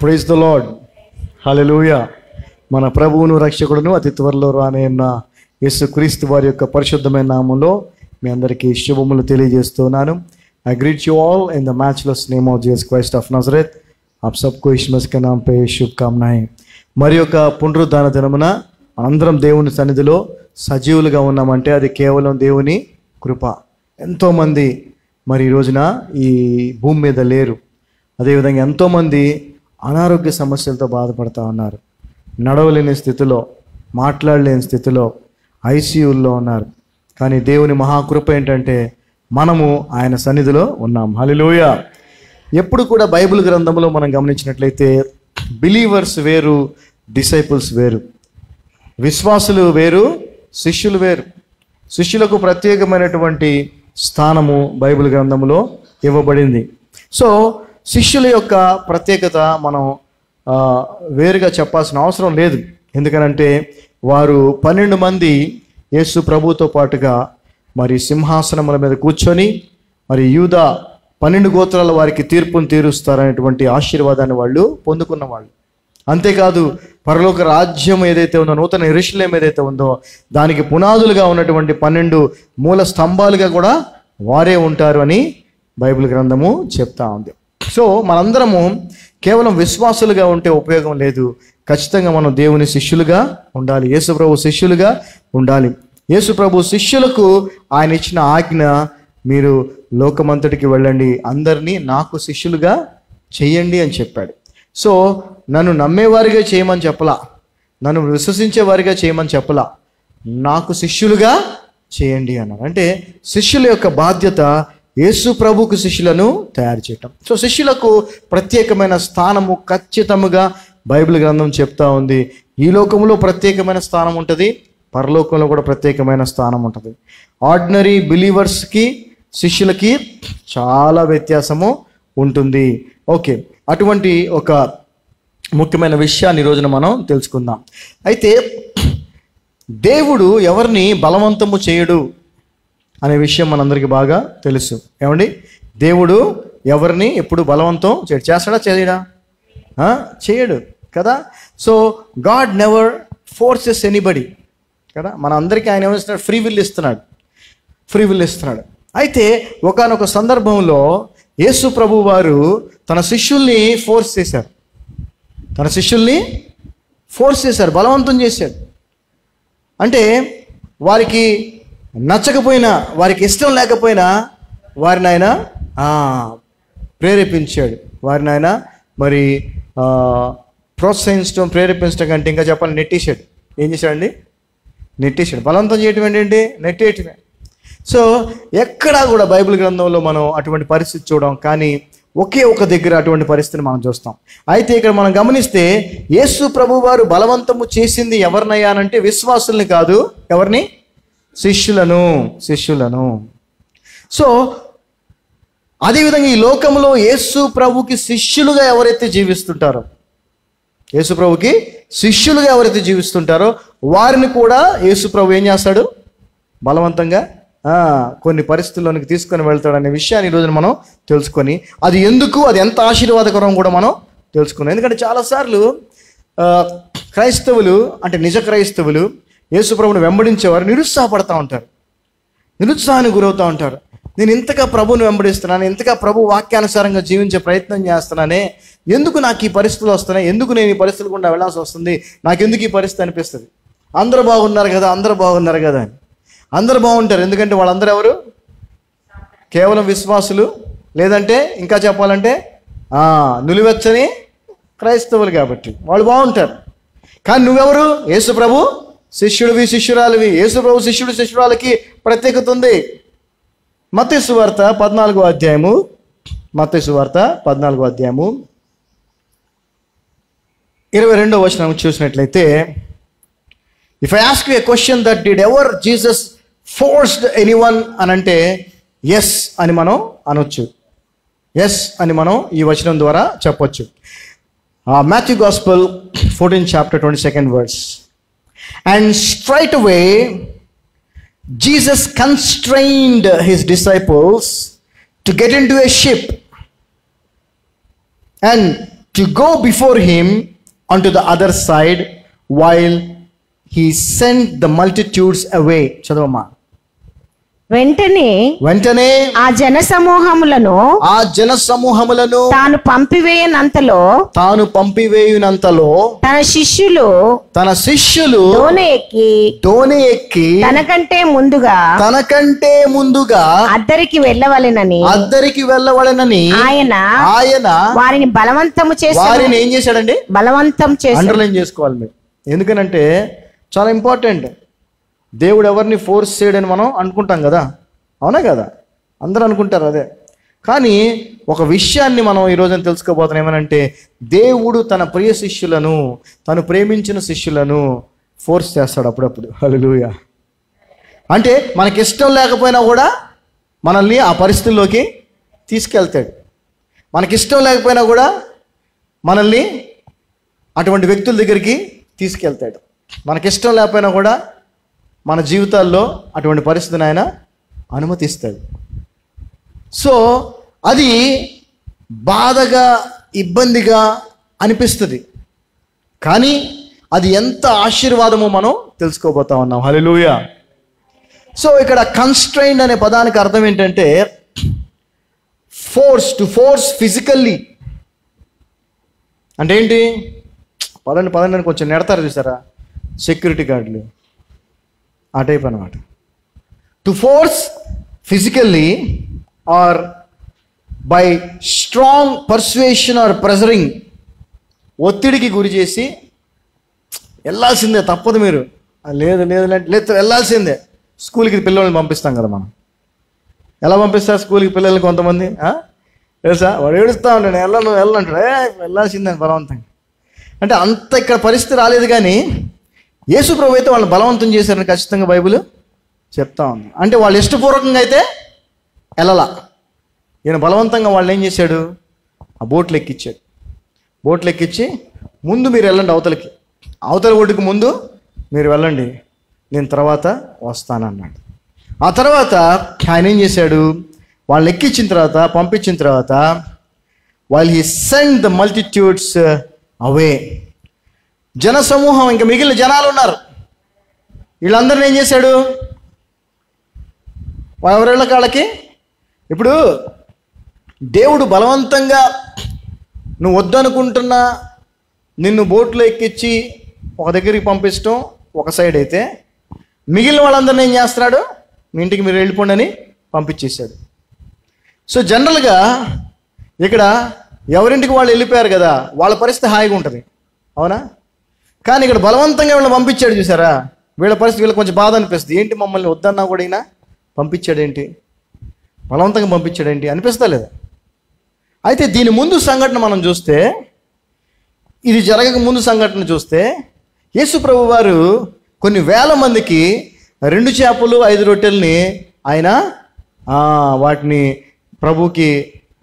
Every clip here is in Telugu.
Praise the lord. హల్లెలూయా. మన ప్రభువును రక్షకుడును అతి త్వరలో రానున్న యేసుక్రీస్తు వారి యొక్క పరిశుద్ధమైన నామంలో మీ అందరికీ శుభములు తెలియజేస్తున్నాను. I greet you all in the matchless name of Jesus Christ of Nazareth. आप सबको यीशु मसीह के नाम पे शुभकामनाएं. మరి యొక్క పునరుద్ధాన దినమున అందరం దేవుని సన్నిధిలో సజీవులుగా ఉన్నామంటే అది కేవలం దేవుని కృప. ఎంతోమంది మరి ఈ రోజున ఈ భూమి మీద లేరు. అదేవిధంగా ఎంతోమంది అనారోగ్య సమస్యలతో బాధపడుతూ ఉన్నారు. నడవలేని స్థితిలో, మాట్లాడలేని స్థితిలో, ఐసీయూల్లో ఉన్నారు. కానీ దేవుని మహాకృప ఏంటంటే మనము ఆయన సన్నిధిలో ఉన్నాం. హల్లెలూయా. ఎప్పుడు కూడా బైబిల్ గ్రంథంలో మనం గమనించినట్లయితే బిలీవర్స్ వేరు, డిసైపుల్స్ వేరు. విశ్వాసులు వేరు, శిష్యులు వేరు. శిష్యులకు ప్రత్యేకమైనటువంటి స్థానము బైబిల్ గ్రంథంలో ఇవ్వబడింది. సో శిష్యుల యొక్క ప్రత్యేకత మనం వేరుగా చెప్పాల్సిన అవసరం లేదు. ఎందుకనంటే వారు 12 మంది యేసు ప్రభుతో పాటుగా మరి సింహాసనముల మీద కూర్చొని మరి యూదా 12 గోత్రాల వారికి తీర్పును తీరుస్తారనేటువంటి ఆశీర్వాదాన్ని వాళ్ళు పొందుకున్న వాళ్ళు. అంతేకాదు పరలోక రాజ్యం ఏదైతే ఉందో, నూతన యెరూషలేము ఏదైతే ఉందో దానికి పునాదులుగా ఉన్నటువంటి 12 మూల స్తంభాలుగా కూడా వారే ఉంటారు అని బైబిల్ గ్రంథము చెప్తా ఉంది. సో మనందరము కేవలం విశ్వాసులుగా ఉంటే ఉపయోగం లేదు. ఖచ్చితంగా మనం దేవుని శిష్యులుగా ఉండాలి. యేసు ప్రభు శిష్యులుగా ఉండాలి. యేసు ప్రభు శిష్యులకు ఆయన ఇచ్చిన ఆజ్ఞ, మీరు లోకమంతటికి వెళ్ళండి, అందరినీ నాకు శిష్యులుగా చేయండి అని చెప్పాడు. సో నన్ను నమ్మేవారిగా చేయమని చెప్పలా, నన్ను విశ్వసించే వారిగా చేయమని చెప్పలా, నాకు శిష్యులుగా చేయండి అన్నారు. అంటే శిష్యుల యొక్క బాధ్యత యేసు ప్రభుకు శిష్యులను తయారు చేయటం. సో శిష్యులకు ప్రత్యేకమైన స్థానము ఖచ్చితంగా బైబిల్ గ్రంథం చెప్తా ఉంది. ఈ లోకంలో ప్రత్యేకమైన స్థానం ఉంటుంది, పరలోకంలో కూడా ప్రత్యేకమైన స్థానం ఉంటుంది. ఆర్డినరీ బిలీవర్స్కి శిష్యులకి చాలా వ్యత్యాసము ఉంటుంది. ఓకే, అటువంటి ఒక ముఖ్యమైన విషయాన్ని ఈ రోజున మనం తెలుసుకుందాం. అయితే దేవుడు ఎవరిని బలవంతము చేయడు అనే విషయం మనందరికీ బాగా తెలుసు. ఏమండి, దేవుడు ఎవరిని ఎప్పుడు బలవంతం చేయడు. చేస్తాడా? చేయడా? చేయడు కదా. So God never forces anybody కదా. మన అందరికీ ఆయన ఏమిస్తున్నాడు? ఫ్రీ విల్ ఇస్తున్నాడు. అయితే ఒకానొక సందర్భంలో యేసు ప్రభు వారు తన శిష్యుల్ని ఫోర్స్ చేశారు, బలవంతం చేశాడు. అంటే వారికి నచ్చకపోయినా, వారికి ఇష్టం లేకపోయినా వారిని ఆయన ప్రేరేపించాడు. వారిని ఆయన మరి ప్రోత్సహించడం, ప్రేరేపించడం కంటే ఇంకా చెప్పాలి నెట్టేశాడు. ఏం చేశాడండి? నెట్టేశాడు. బలవంతం చేయటం ఏంటంటే నెట్టేయటమే. సో ఎక్కడా కూడా బైబిల్ గ్రంథంలో మనం అటువంటి పరిస్థితి చూడం, కానీ ఒకే ఒక దగ్గర అటువంటి పరిస్థితిని మనం చూస్తాం. అయితే ఇక్కడ మనం గమనిస్తే యేసు ప్రభు వారు బలవంతము చేసింది ఎవరినయ్యానంటే విశ్వాసుల్ని కాదు. ఎవరిని? శిష్యులను. సో అదేవిధంగా ఈ లోకంలో యేసు ప్రభుకి శిష్యులుగా ఎవరైతే జీవిస్తుంటారో వారిని కూడా యేసు ప్రభు ఏం చేస్తాడు? బలవంతంగా కొన్ని పరిస్థితుల్లోనికి తీసుకొని వెళ్తాడనే విషయాన్ని ఈరోజు మనం తెలుసుకొని, అది ఎందుకు, అది ఎంత ఆశీర్వాదకరం కూడా మనం తెలుసుకున్నాం. ఎందుకంటే చాలాసార్లు క్రైస్తవులు, అంటే నిజ క్రైస్తవులు యేసు ప్రభుని వెంబడించేవారు నిరుత్సాహానికి గురవుతూ ఉంటారు. నేను ఇంతగా ప్రభుని వెంబడిస్తున్నాను, ఇంతగా ప్రభు వాక్యానుసారంగా జీవించే ప్రయత్నం చేస్తున్నానే, ఎందుకు నాకు ఈ పరిస్థితులు వస్తున్నాయి, ఎందుకు నేను ఈ పరిస్థితులు గుండా వెళ్ళాల్సి వస్తుంది, నాకెందుకు ఈ పరిస్థితి అనిపిస్తుంది. అందరూ బాగున్నారు కదా అని. అందరూ బాగుంటారు, ఎందుకంటే వాళ్ళందరూ ఎవరు? కేవలం విశ్వాసులు, లేదంటే ఇంకా చెప్పాలంటే నిలువెచ్చని క్రైస్తవులు. కాబట్టి వాళ్ళు బాగుంటారు. కానీ నువ్వెవరు? యేసు ప్రభు శిష్యుడివి, శిష్యురాలివి. యేసు ప్రభు శిష్యురాలకి ప్రత్యేకత ఉంది. మత్తయి సువార్త 14వ అధ్యాయము 22వ వచనం చూసినట్లయితే, if I ask you a question that did ever Jesus forced anyone అని అంటే ఎస్ అని మనం అనొచ్చు. ఎస్ అని మనం ఈ వచనం ద్వారా చెప్పొచ్చు. Matthew gospel 14th chapter 22nd verse. And straightway Jesus constrained his disciples to get into a ship and to go before him unto the other side while he sent the multitudes away. చదవమ్మా. వెంటనే ఆ జన సమూహములను తాను పంపివేయునంతలో తన శిష్యులు దోణి ఎక్కి తనకంటే ముందుగా అద్దరికి వెళ్ళవలెనని ఆయన వారిని బలవంతము చేసి వారిని ఏం చేశాడండి? బలవంతం చేసి. అండర్లైన్ చేసుకోవాలి మీరు, ఎందుకనంటే చాలా ఇంపార్టెంట్. దేవుడు ఎవరిని ఫోర్స్ చేయడని మనం అనుకుంటాం కదా, అవునా కదా? అందరూ అనుకుంటారు అదే. కానీ ఒక విషయాన్ని మనం ఈరోజు తెలుసుకోబోతున్నాం. ఏమనంటే దేవుడు తన ప్రియ శిష్యులను, తను ప్రేమించిన శిష్యులను ఫోర్స్ చేస్తాడు అప్పుడప్పుడు. హల్లెలూయా. అంటే మనకిష్టం లేకపోయినా కూడా మనల్ని ఆ పరిస్థితుల్లోకి తీసుకెళ్తాడు. మనకిష్టం లేకపోయినా కూడా మనల్ని అటువంటి వ్యక్తుల దగ్గరికి తీసుకెళ్తాడు. మనకిష్టం లేకపోయినా కూడా మన జీవితాల్లో అటువంటి పరిస్థితిని ఆయన అనుమతిస్తాడు. సో అది బాధగా, ఇబ్బందిగా అనిపిస్తుంది, కానీ అది ఎంత ఆశీర్వాదమో మనం తెలుసుకోబోతా ఉన్నాం. హల్లెలూయా. సో ఇక్కడ కన్స్ట్రైన్డ్ అనే పదానికి అర్థం ఏంటంటే టు ఫోర్స్ ఫిజికల్లీ. అంటే ఏంటి? పదండి అని కొంచెం నెడతారు చూసారా సెక్యూరిటీ గార్డులు, ఆ టైప్ అనమాట. To force physically or by strong persuasion or pressuring. ఒత్తిడికి గురి చేసి వెళ్ళాల్సిందే, తప్పదు, మీరు లేదు వెళ్ళాల్సిందే. స్కూల్కి పిల్లల్ని పంపిస్తాం కదా మనం. ఎలా పంపిస్తారు స్కూల్కి పిల్లల్ని? కొంతమంది తెలుసా, వాడు ఏడుస్తూ ఉంటాడు, వెళ్ళంటాడు, వెళ్ళాల్సిందే బలవంతంగా. అంటే అంత ఇక్కడ పరిస్థితి రాలేదు, కానీ యేసు ప్రభు అయితే వాళ్ళని బలవంతం చేశారని ఖచ్చితంగా బైబిల్ చెప్తా ఉంది. అంటే వాళ్ళు ఇష్టపూర్వకంగా అయితే వెళ్ళలా, ఈయన బలవంతంగా వాళ్ళు ఏం చేశాడు? ఆ బోట్లు ఎక్కించాడు. బోట్లు ఎక్కించి ముందు మీరు వెళ్ళండి అవతల ఒడ్డుకు ముందు మీరు వెళ్ళండి, నేను తర్వాత వస్తానన్నాడు. ఆ తర్వాత ఆయన ఏం చేశాడు? వాళ్ళని ఎక్కించిన తర్వాత, పంపించిన తర్వాత, while he sent the multitudes away, జన సమూహం, ఇంకా మిగిలిన జనాలు ఉన్నారు, వీళ్ళందరినీ ఏం చేశాడు? ఎవరిళ్ళ కాళ్ళకి. ఇప్పుడు దేవుడు బలవంతంగా నువ్వు వద్దనుకుంటున్నా నిన్ను బోట్లో ఎక్కించి ఒక దగ్గరికి పంపించడం ఒక సైడ్ అయితే, మిగిలిన వాళ్ళందరినీ ఏం చేస్తున్నాడు? మీ ఇంటికి మీరు వెళ్ళిపోండి అని పంపించేశాడు. సో జనరల్గా ఇక్కడ ఎవరింటికి వాళ్ళు వెళ్ళిపోయారు కదా, వాళ్ళ పరిస్థితి హాయిగా ఉంటుంది, అవునా? కానీ ఇక్కడ బలవంతంగా వీళ్ళని పంపించాడు చూసారా, వీళ్ళ పరిస్థితి వీళ్ళకి కొంచెం బాధ అనిపిస్తుంది. ఏంటి మమ్మల్ని వద్దన్నా కూడా ఈయన పంపించాడేంటి, బలవంతంగా పంపించాడేంటి అనిపిస్తా లేదా? అయితే దీని ముందు సంఘటన మనం చూస్తే, ఇది జరగక ముందు సంఘటన చూస్తే, యేసు ప్రభు వారు కొన్ని వేల మందికి 2 చేపలు 5 రొట్టెల్ని ఆయన వాటిని ప్రభుకి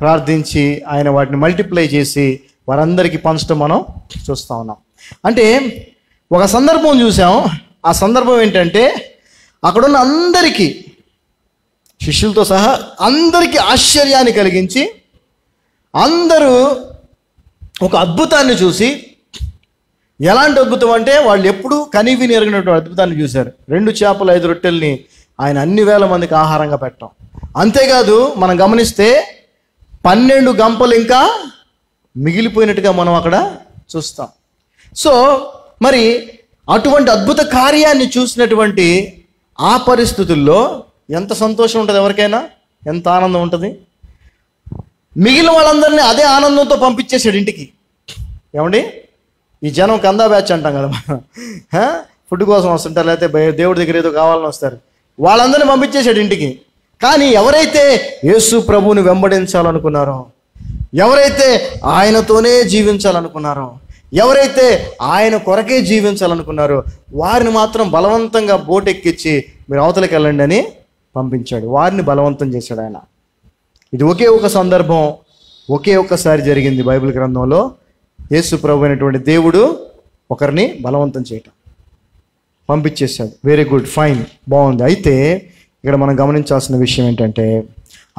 ప్రార్థించి ఆయన వాటిని మల్టిప్లై చేసి వారందరికీ పంచడం మనం చూస్తూ ఉన్నాం. అంటే ఒక సందర్భం చూసాం. ఆ సందర్భం ఏంటంటే అక్కడున్న అందరికీ, శిష్యులతో సహా అందరికీ ఆశ్చర్యాన్ని కలిగించి, అందరూ ఒక అద్భుతాన్ని చూసి, ఎలాంటి అద్భుతం అంటే వాళ్ళు ఎప్పుడు కనీవిని ఎరగినటువంటి అద్భుతాన్ని చూశారు. 2 చేపలు 5 రొట్టెల్ని ఆయన అన్ని వేల మందికి ఆహారంగా పెట్టాం. అంతేకాదు మనం గమనిస్తే 12 గంపలు ఇంకా మిగిలిపోయినట్టుగా మనం అక్కడ చూస్తాం. సో మరి అటువంటి అద్భుత కార్యాన్ని చూసినటువంటి ఆ పరిస్థితుల్లో ఎంత సంతోషం ఉంటుంది, ఎవరికైనా ఎంత ఆనందం ఉంటుంది. మిగిలిన వాళ్ళందరినీ అదే ఆనందంతో పంపించేశాడు ఇంటికి. ఏమండి, ఈ జనం కందా బ్యాచ్ అంటాం కదా మనం, ఫుడ్ కోసం వస్తుంటారు, లేకపోతే దేవుడి దగ్గర ఏదో కావాలని వస్తారు, వాళ్ళందరినీ పంపించేశాడు ఇంటికి. కానీ ఎవరైతే యేసు ప్రభువుని వెంబడించాలనుకున్నారో, ఎవరైతే ఆయనతోనే జీవించాలనుకున్నారో, ఎవరైతే ఆయన కొరకే జీవించాలనుకున్నారో వారిని మాత్రం బలవంతంగా బోట్ ఎక్కించి మీరు అవతలకి వెళ్ళండి అని పంపించాడు. వారిని బలవంతం చేశాడు ఆయన. ఇది ఒకే ఒక సందర్భం, ఒకే ఒక్కసారి జరిగింది బైబిల్ గ్రంథంలో. యేసు ప్రభు అయినటువంటి దేవుడు ఒకరిని బలవంతం చేయటం, పంపించేశాడు. వెరీ గుడ్, ఫైన్, బాగుంది. అయితే ఇక్కడ మనం గమనించాల్సిన విషయం ఏంటంటే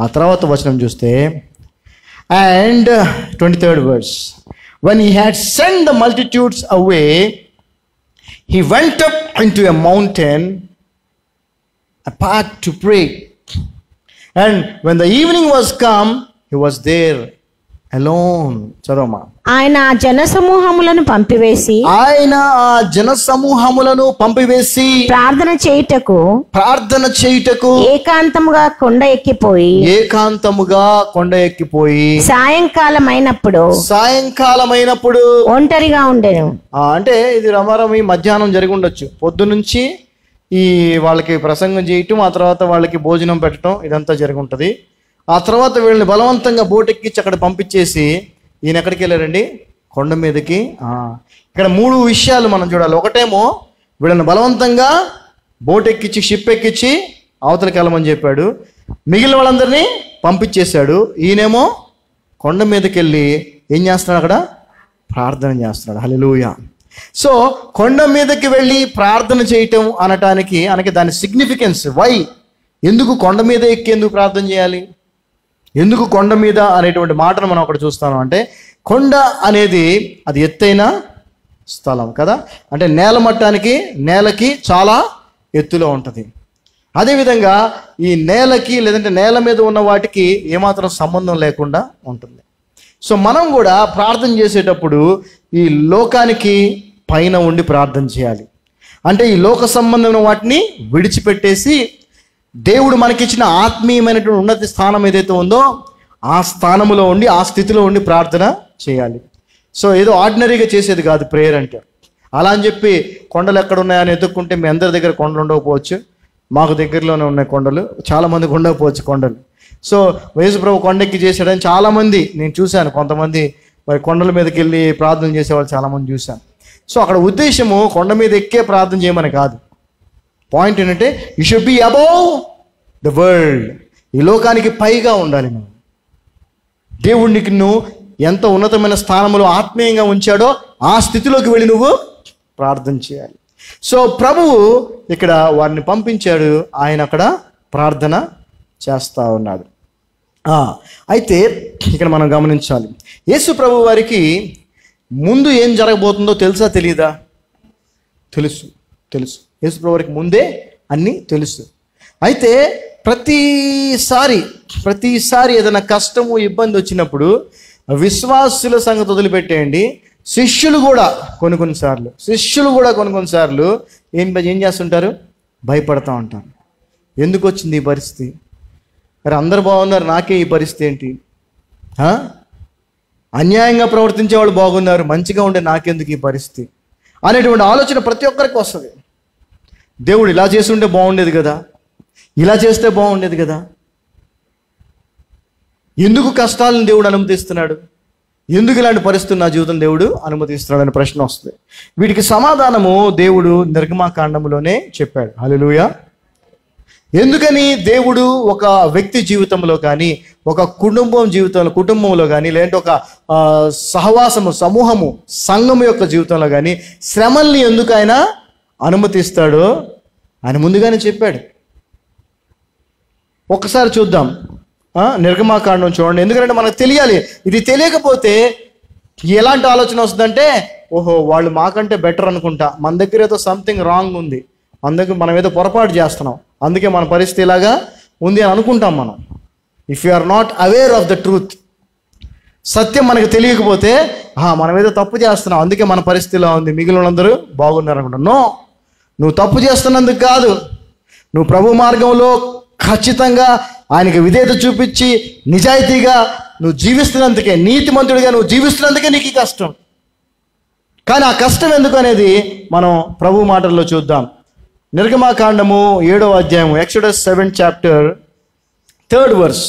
ఆ తర్వాత వచనం చూస్తే, and 23rd verse, when he had sent the multitudes away, he went up into a mountain apart to pray. And when the evening was come, he was there alone. చదవమా. ఆయన ఆ జన సమూహములను పంపివేసి ప్రార్థన చేయుటకు ఏకాంతముగా కొండ ఎక్కిపోయి సాయంకాలం అయినప్పుడు ఒంటరిగా ఉండెను. అంటే ఇది రమారమి మధ్యాహ్నం జరిగి ఉండొచ్చు. పొద్దు నుంచి ఈ వాళ్ళకి ప్రసంగం చేయటం, ఆ తర్వాత వాళ్ళకి భోజనం పెట్టడం, ఇదంతా జరిగి ఉంటుంది. ఆ తర్వాత వీళ్ళని బలవంతంగా బోటెక్కించి అక్కడ పంపించేసి ఈయన ఎక్కడికి వెళ్ళారండి? కొండ మీదకి. ఇక్కడ 3 విషయాలు మనం చూడాలి. ఒకటేమో వీళ్ళని బలవంతంగా బోటెక్కించి షిప్ ఎక్కించి అవతలకి వెళ్ళమని చెప్పాడు. మిగిలిన వాళ్ళందరినీ పంపించేశాడు. ఈయనేమో కొండ మీదకి వెళ్ళి ఏం చేస్తున్నాడు? అక్కడ ప్రార్థన చేస్తున్నాడు. హల్లెలూయా. సో కొండ మీదకి వెళ్ళి ప్రార్థన చేయటం అనటానికి దాని సిగ్నిఫికెన్స్. వై? ఎందుకు కొండ మీద ఎక్కి ఎందుకు ప్రార్థన చేయాలి? ఎందుకు కొండ మీద అనేటువంటి మాటను మనం అక్కడ చూస్తాను అంటే, కొండ అనేది అది ఎత్తైన స్థలం కదా. అంటే నేలకి చాలా ఎత్తులో ఉంటుంది. అదేవిధంగా ఈ నేలకి లేదంటే నేల మీద ఉన్న వాటికి ఏమాత్రం సంబంధం లేకుండా ఉంటుంది. సో మనం కూడా ప్రార్థన చేసేటప్పుడు ఈ లోకానికి పైన ఉండి ప్రార్థన చేయాలి. అంటే ఈ లోక సంబంధమైన వాటిని విడిచిపెట్టేసి దేవుడు మనకిచ్చిన ఆత్మీయమైనటువంటి ఉన్నత స్థానం ఏదైతే ఉందో ఆ స్థానంలో ఉండి, ఆ స్థితిలో ఉండి ప్రార్థన చేయాలి. సో ఏదో ఆర్డినరీగా చేసేది కాదు ప్రేయర్ అంటే. అలా అని చెప్పి కొండలు ఎక్కడ ఉన్నాయని ఎదుక్కుంటే మీ అందరి దగ్గర కొండలు ఉండకపోవచ్చు. మాకు దగ్గరలోనే ఉన్నాయి కొండలు, చాలామందికి ఉండకపోవచ్చు కొండలు. సో యేసుప్రభు కొండెక్కి చేశాడని చాలామంది నేను చూశాను. కొంతమంది మరి కొండల మీదకి వెళ్ళి ప్రార్థన చేసేవాళ్ళు చాలామంది చూశాను. సో అక్కడ ఉద్దేశము కొండ మీద ఎక్కే ప్రార్థన చేయమని కాదు. పాయింట్ ఏంటంటే you should be above the world. ఈ లోకానికి పైగా ఉండాలి నువ్వు. దేవుడికి నువ్వు ఎంత ఉన్నతమైన స్థానంలో ఆత్మీయంగా ఉంచాడో ఆ స్థితిలోకి వెళ్ళి నువ్వు ప్రార్థన చేయాలి. సో ప్రభువు ఇక్కడ వారిని పంపించాడు. ఆయన అక్కడ ప్రార్థన చేస్తూ ఉన్నాడు. అయితే ఇక్కడ మనం గమనించాలి, యేసు ప్రభు వారికి ముందు ఏం జరగబోతుందో తెలుసా తెలియదా? తెలుసు. యేసు ప్రభు వారికి ముందే అన్నీ తెలుసు. అయితే ప్రతిసారి ఏదైనా కష్టము ఇబ్బంది వచ్చినప్పుడు విశ్వాసుల సంగతి వదిలిపెట్టేయండి, శిష్యులు కూడా కొన్ని సార్లు ఏం చేస్తుంటారు? భయపడతా ఉంటారు. ఎందుకు వచ్చింది ఈ పరిస్థితి? మరి అందరు బాగున్నారు, నాకే ఈ పరిస్థితి ఏంటి? అన్యాయంగా ప్రవర్తించే వాళ్ళు బాగున్నారు, మంచిగా ఉండే నాకెందుకు ఈ పరిస్థితి అనేటువంటి ఆలోచన ప్రతి ఒక్కరికి వస్తుంది. దేవుడు ఇలా చేసి ఉంటే బాగుండేది కదా, ఇలా చేస్తే బాగుండేది కదా. ఎందుకు కష్టాలను దేవుడు అనుమతిస్తున్నాడు? ఎందుకు ఇలాంటి పరిస్థితులు నా జీవితం దేవుడు అనుమతిస్తున్నాడు అనే ప్రశ్న వస్తుంది. వీటికి సమాధానము దేవుడు నిర్గమాకాండంలోనే చెప్పాడు. హల్లెలూయా. ఎందుకని దేవుడు ఒక వ్యక్తి జీవితంలో కానీ, ఒక కుటుంబంలో కానీ, లేదంటే ఒక సమూహము సంఘము యొక్క జీవితంలో కానీ శ్రమల్ని ఎందుకు ఆయన అనుమతిస్తాడో ఆయన ముందుగానే చెప్పాడు. ఒక్కసారి చూద్దాం నిర్గమాకాండం చూడండి. ఎందుకంటే మనకు తెలియాలి. ఇది తెలియకపోతే ఎలాంటి ఆలోచన వస్తుందంటే, ఓహో వాళ్ళు మాకంటే బెటర్ అనుకుంటా, మన దగ్గర ఏదో సంథింగ్ రాంగ్ ఉంది, మనం ఏదో పొరపాటు చేస్తున్నాం, అందుకే మన పరిస్థితి ఇలాగా ఉంది అని అనుకుంటాం మనం. If you are not aware of the truth, సత్యం మనకు తెలియకపోతే మనం ఏదో తప్పు చేస్తున్నాం, అందుకే మన పరిస్థితిలో ఉంది, మిగిలినందరూ బాగున్నారు అనుకుంటాం. నో, నువ్వు తప్పు చేస్తున్నందుకు కాదు, నువ్వు ప్రభు మార్గంలో ఖచ్చితంగా ఆయనకి విధేయత చూపించి నిజాయితీగా నువ్వు జీవిస్తున్నందుకే, నీతిమంతుడిగా నువ్వు జీవిస్తున్నందుకే నీకు ఈ కష్టం. కానీ ఆ కష్టం ఎందుకు అనేది మనం ప్రభు మాటల్లో చూద్దాం. నిర్గమాకాండము 7వ అధ్యాయము, ఎక్సోడస్ 7 చాప్టర్ 3rd verse.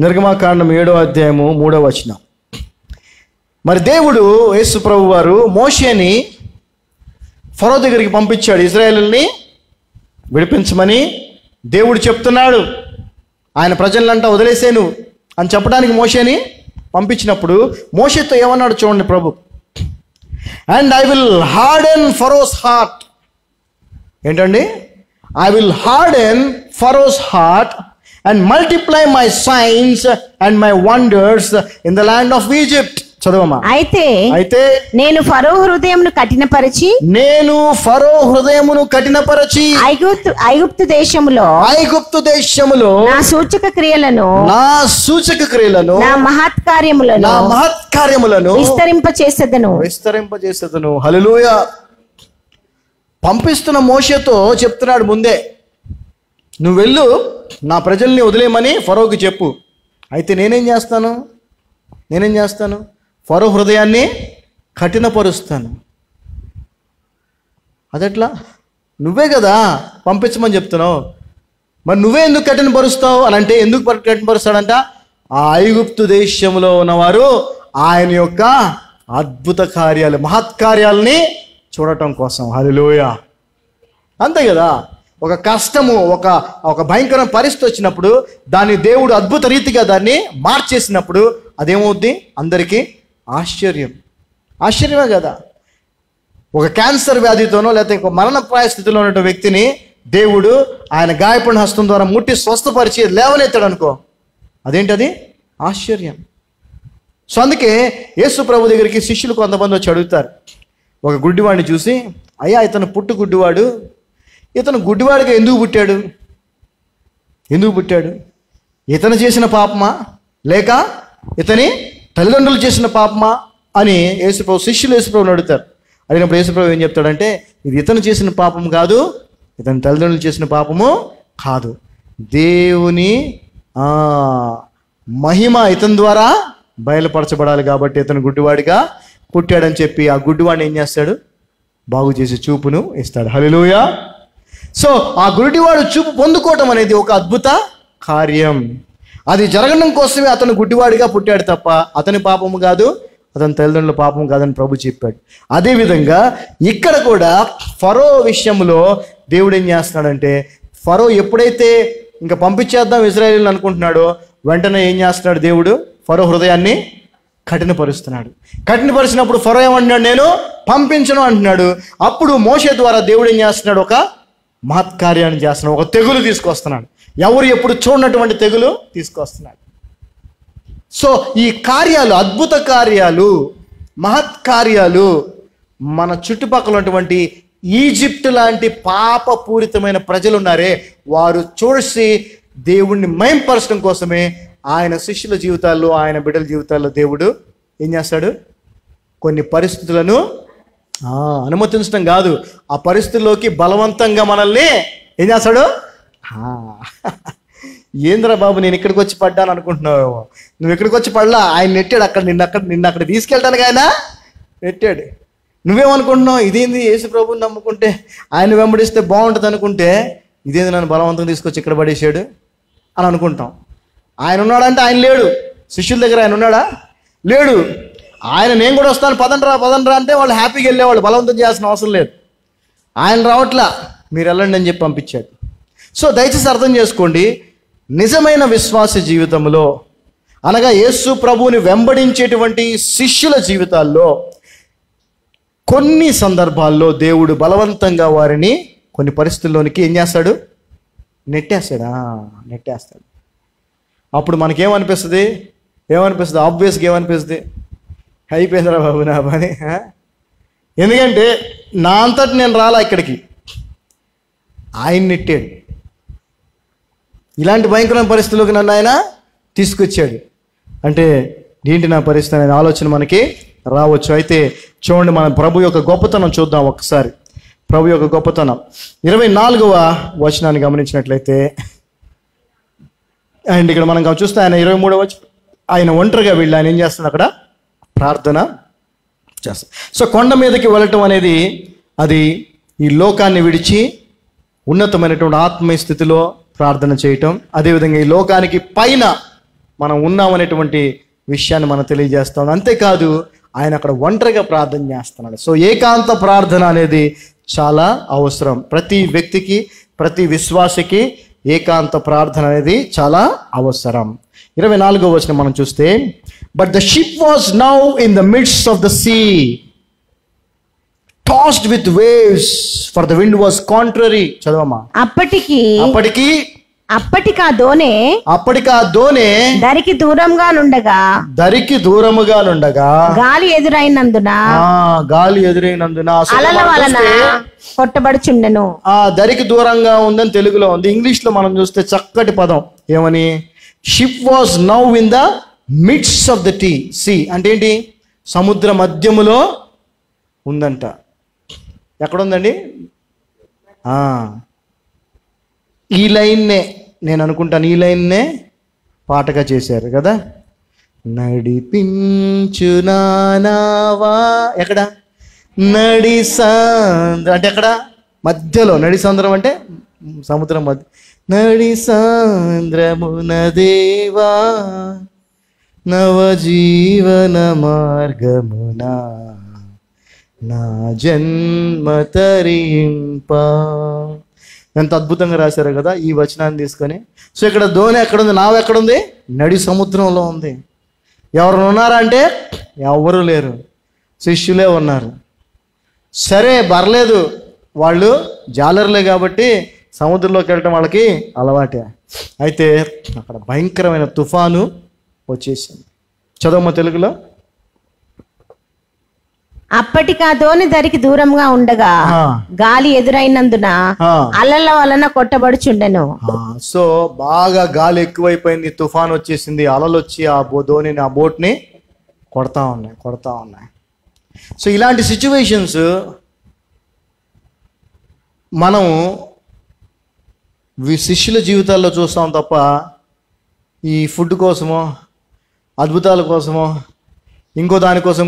నిర్గమాకాండం 7వ అధ్యాయము 3వ వచనం. మరి దేవుడు యేసు ప్రభు వారు మోషేని ఫరో దగ్గరికి పంపించాడు. ఇశ్రాయేలుని విడిపించమని దేవుడు చెప్తున్నాడు. ఆయన ప్రజలంటా వదిలేసేను అని చెప్పడానికి మోషేని పంపించినప్పుడు మోషేతో ఏమన్నాడు చూడండి ప్రభు. And I will harden Pharaoh's heart. ఏంటండి? I will harden Pharaoh's heart and multiply my signs and my wonders in the land of Egypt. చదవమ్మా. అయితే నేను ఫరో హృదయమును కఠినపరచి ఐగుప్తు దేశములో నా సూచక క్రియలను నా మహత్కార్యములను విస్తరింపచేసేదను. హల్లెలూయా. పంపిస్తున్న మోషేతో చెప్తున్నాడు ముందే, నువ్వు వెళ్ళు, నా ప్రజల్ని వదిలేయమని ఫరోకి చెప్పు. అయితే నేనేం చేస్తాను? ఫరో హృదయాన్ని కఠినపరుస్తాను. అదెట్లా? నువ్వే కదా పంపించమని చెప్తున్నావు, మరి నువ్వే ఎందుకు కఠినపరుస్తావు అని అంటే, ఎందుకు కఠినపరుస్తాడంట? ఆ ఐగుప్తు దేశంలో ఉన్నవారు ఆయన యొక్క అద్భుత కార్యాలు, మహత్కార్యాలని చూడటం కోసం. హల్లెలూయా. అంతే కదా. ఒక కష్టము, ఒక భయంకరమైన పరిస్థితి వచ్చినప్పుడు దాన్ని దేవుడు అద్భుత రీతిగా దాన్ని మార్చేసినప్పుడు అదేమవుద్ది? అందరికీ ఆశ్చర్యమే కదా. ఒక క్యాన్సర్ వ్యాధితోనో లేకపోతే ఒక మరణప్రాయ స్థితిలో ఉన్న వ్యక్తిని దేవుడు ఆయన గాయపడిన హస్తం ద్వారా ముట్టి స్వస్థపరిచి లేవనెత్తాడు అనుకో, అదేంటది? ఆశ్చర్యం. సో అందుకే యేసు ప్రభు దగ్గరికి శిష్యులు కొంతమంది వచ్చి అడుగుతారు, ఒక గుడ్డివాడిని చూసి, అయ్యా ఇతను గుడ్డివాడు, ఇతను గుడ్డివాడిగా ఎందుకు పుట్టాడు? ఇతను చేసిన పాపమా లేక ఇతని తల్లిదండ్రులు చేసిన పాపమా అని యేసుప్రభు శిష్యులు యేసుప్రభుని అడుగుతారు. అడిగినప్పుడు యేసుప్రభు ఏం చెప్తాడంటే, ఇది ఇతను చేసిన పాపం కాదు, ఇతని తల్లిదండ్రులు చేసిన పాపము కాదు, దేవుని మహిమ ఇతని ద్వారా బయలుపరచబడాలి కాబట్టి ఇతను గుడ్డివాడిగా పుట్టాడని చెప్పి ఆ గుడ్డివాడిని ఏం చేస్తాడు? బాగు చేసి చూపును ఇస్తాడు. హల్లెలూయా. సో ఆ గుడ్డివాడు చూపు పొందుకోవటం అనేది ఒక అద్భుత కార్యం. అది జరగడం కోసమే అతను గుడ్డివాడిగా పుట్టాడు తప్ప అతని పాపము కాదు, అతని తల్లిదండ్రుల పాపం కాదని ప్రభు చెప్పాడు. అదేవిధంగా ఇక్కడ కూడా ఫరో విషయంలో దేవుడు ఏం చేస్తున్నాడంటే, ఫరో ఎప్పుడైతే ఇంకా పంపించేద్దాం ఇశ్రాయేలీయులను అనుకుంటున్నాడో వెంటనే ఏం చేస్తున్నాడు? దేవుడు ఫరో హృదయాన్ని కఠినపరిచినప్పుడు ఫరో ఏమంటున్నాడు? నేను పంపించను అంటున్నాడు. అప్పుడు మోషే ద్వారా దేవుడు ఏం చేస్తున్నాడు? ఒక మహత్కార్యాన్ని చేస్తున్నాడు, ఒక తెగులు తీసుకొస్తున్నాడు. ఎవరు ఎప్పుడు చూడనటువంటి తెగులు తీసుకొస్తున్నాడు. సో ఈ కార్యాలు, అద్భుత కార్యాలు, మహత్కార్యాలు మన చుట్టుపక్కల ఉన్నటువంటి ఈజిప్ట్ లాంటి పాపపూరితమైన ప్రజలు ఉన్నారే, వారు చూసి దేవుణ్ణి మహింపరచడం కోసమే ఆయన శిష్యుల జీవితాల్లో, ఆయన బిడ్డల జీవితాల్లో దేవుడు ఏం చేస్తాడు? కొన్ని పరిస్థితులను అనుమతించడం కాదు, ఆ పరిస్థితుల్లోకి బలవంతంగా మనల్ని ఏం చేస్తాడు? ఏంద్రా బాబు నేను ఇక్కడికి వచ్చి పడ్డాను అనుకుంటున్నావు, నువ్వు ఇక్కడికి వచ్చి పడలా, ఆయన నెట్టాడు అక్కడ, నిన్ను అక్కడ తీసుకెళ్ళడానికి ఆయన నెట్టాడు. నువ్వేమనుకుంటున్నావు? ఇదేంది, యేసు ప్రభువుని నమ్ముకుంటే ఆయన వెంబడిస్తే బాగుంటుంది అనుకుంటే, ఇదేంది నన్ను బలవంతంగా తీసుకొచ్చి ఇక్కడ పడేసాడు అని అనుకుంటాం. ఆయన ఉన్నాడంటే ఆయన లేడు. శిష్యుల దగ్గర ఆయన ఉన్నాడా? లేడు. ఆయన నేను కూడా వస్తాను పదండ్రా అంటే వాళ్ళు హ్యాపీగా వెళ్ళేవాళ్ళు, బలవంతం చేయాల్సిన అవసరం లేదు. ఆయన రావట్లా, మీరు వెళ్ళండి అని చెప్పి పంపించాడు. సో దయచేసి అర్థం చేసుకోండి, నిజమైన విశ్వాస జీవితంలో అనగా యేసు ప్రభువుని వెంబడించేటువంటి శిష్యుల జీవితాల్లో కొన్ని సందర్భాల్లో దేవుడు బలవంతంగా వారిని కొన్ని పరిస్థితుల్లోనికి ఏం చేస్తాడు? నెట్టేస్తాడు. అప్పుడు మనకేమనిపిస్తుంది? ఆబ్వియస్గా ఏమనిపిస్తుంది? అయిపోయిందిరా బాబు నా పని. ఎందుకంటే నా అంతటి నేను రాలా ఇక్కడికి, ఆయన నెట్టాడు. ఇలాంటి భయంకరమైన పరిస్థితుల్లోకి నన్ను ఆయన తీసుకొచ్చాడు అంటే ఏంటి నా పరిస్థితి అనే ఆలోచన మనకి రావచ్చు. అయితే చూడండి, మన ప్రభు యొక్క గొప్పతనం చూద్దాం ఒకసారి. ప్రభు యొక్క గొప్పతనం 24వ వచనాన్ని గమనించినట్లయితే, అండ్ ఇక్కడ మనం చూస్తే ఆయన 23వ వచనం, ఆయన ఒంటరిగా వెళ్ళి ఆయన ఏం చేస్తున్నాడు? అక్కడ ప్రార్థన చేస్తాడు. సో కొండ మీదకి వెళ్ళటం అనేది అది ఈ లోకాన్ని విడిచి ఉన్నతమైనటువంటి ఆత్మీయ స్థితిలో ప్రార్థన చేయటం, అదేవిధంగా ఈ లోకానికి పైన మనం ఉన్నామనేటువంటి విషయాన్ని మనం తెలియజేస్తాం. అంతేకాదు ఆయన అక్కడ ఒంటరిగా ప్రార్థన చేస్తున్నాడు. సో ఏకాంత ప్రార్థన అనేది చాలా అవసరం. ప్రతి వ్యక్తికి, ప్రతి విశ్వాసికి ఏకాంత ప్రార్థన అనేది చాలా అవసరం. 24వ వచనం మనం చూస్తే, but the ship was now in the midst of the sea, tossed with waves, for the wind was contrary. చదవమ్మా. అప్పటికి అప్పటికి ఆ దోణి దరికి దూరంగా నుండగా గాలి ఎదురైనందున అలల వలన కొట్టబడుచుండెను. దరికి దూరంగా ఉందని తెలుగులో ఉంది. ఇంగ్లీష్ లో మనం చూస్తే చక్కటి పదం ఏమని, ship was now in the midst of the sea. అంటే ఏంటి? సముద్ర మధ్యములో ఉందంట. ఎక్కడుందండి? ఈ లైన్నే నేను అనుకుంటాను, ఈ లైన్నే పాటగా చేశారు కదా. నడిపించు నానావా, ఎక్కడ? నడి సాంద్ర అంటే ఎక్కడ? మధ్యలో. నడి సాంద్రం అంటే సముద్రం మధ్య. నడి సాంద్రమున దేవా నవజీవన మార్గమున నా జన్మ తరింప. ఎంత అద్భుతంగా రాశారు కదా ఈ వచనాన్ని తీసుకొని. సో ఇక్కడ దోణి ఎక్కడుంది? నావ ఎక్కడుంది? నడి సముద్రంలో ఉంది. ఎవరు ఉన్నారా అంటే ఎవరు లేరు, శిష్యులే ఉన్నారు. సరే పర్లేదు, వాళ్ళు జాలర్లే కాబట్టి సముద్రంలోకి వెళ్ళటం వాళ్ళకి అలవాటే. అయితే అక్కడ భయంకరమైన తుఫాను వచ్చేసింది. చదవమ్మ తెలుగులో. అప్పటికి ఆ దోణి దరికి దూరంగా ఉండగా గాలి ఎదురైనందున అలల వలన కొట్టబడుచుండెను. సో బాగా గాలి ఎక్కువైపోయింది, తుఫాన్ వచ్చేసింది, అలలు వచ్చి ఆ దోణిని, ఆ బోట్ని కొడతా ఉన్నాయి. సో ఇలాంటి సిచ్యువేషన్స్ మనం శిష్యుల జీవితాల్లో చూస్తాం తప్ప ఈ ఫుడ్ కోసమో, అద్భుతాల కోసమో, ఇంకో దానికోసం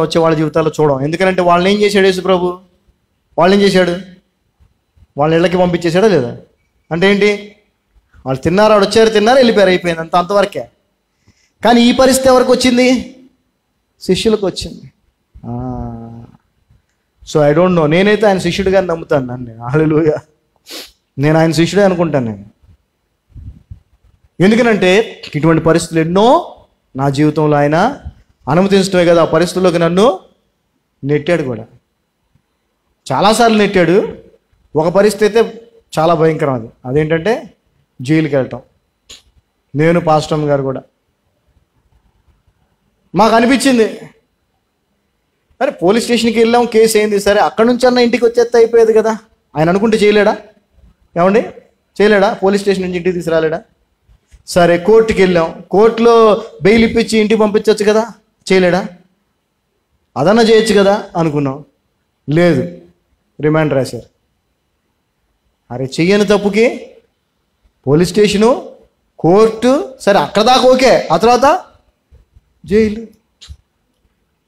వచ్చే వాళ్ళ జీవితాల్లో చూడం. ఎందుకంటే వాళ్ళని ఏం చేశాడు యేసు ప్రభు? వాళ్ళని ఏం చేశాడు? వాళ్ళ ఇళ్ళకి పంపించేశాడా లేదా? అంటే ఏంటి? వాళ్ళు తిన్నారు, వాడు వచ్చారు, తిన్నారు, వెళ్ళిపోయారు, అయిపోయింది, అంతవరకే. కానీ ఈ పరిస్థితి ఎవరికి వచ్చింది? శిష్యులకు వచ్చింది. సో ఐ డోంట్ నో, నేనైతే ఆయన శిష్యుడిగా నమ్ముతాను. నన్ను హల్లెలూయా, నేను ఆయన శిష్యుడే అనుకుంటాను నేను. ఎందుకనంటే ఇటువంటి పరిస్థితులు ఎన్నో నా జీవితంలో ఆయన అనుమతించడమే కదా, ఆ పరిస్థితుల్లోకి నన్ను నెట్టాడు కూడా. చాలాసార్లు నెట్టాడు. ఒక పరిస్థితి అయితే చాలా భయంకరం. అదేంటంటే జైలుకి వెళ్ళటం. నేను పాస్టర్ గారు కూడా మాకు అనిపించింది, అరే పోలీస్ స్టేషన్కి వెళ్ళాం, కేసు అయింది, సరే అక్కడి నుంచి అన్న ఇంటికి వచ్చేస్తే అయిపోయేది కదా. ఆయన అనుకుంటే చేయలేడా? ఏమండి, చేయలేడా? పోలీస్ స్టేషన్ నుంచి ఇంటికి తీసుకురాలేడా? సరే కోర్టుకి వెళ్ళాం, కోర్టులో బెయిల్ ఇప్పించి ఇంటికి పంపించవచ్చు కదా, చేయలేడా? అదన్నా చేయొచ్చు కదా అనుకున్నాం. లేదు, రిమాండ్ రాశారు. అరే చెయ్యని తప్పుకి పోలీస్ స్టేషను, కోర్టు, సరే అక్కడ దాకా ఓకే, ఆ తర్వాత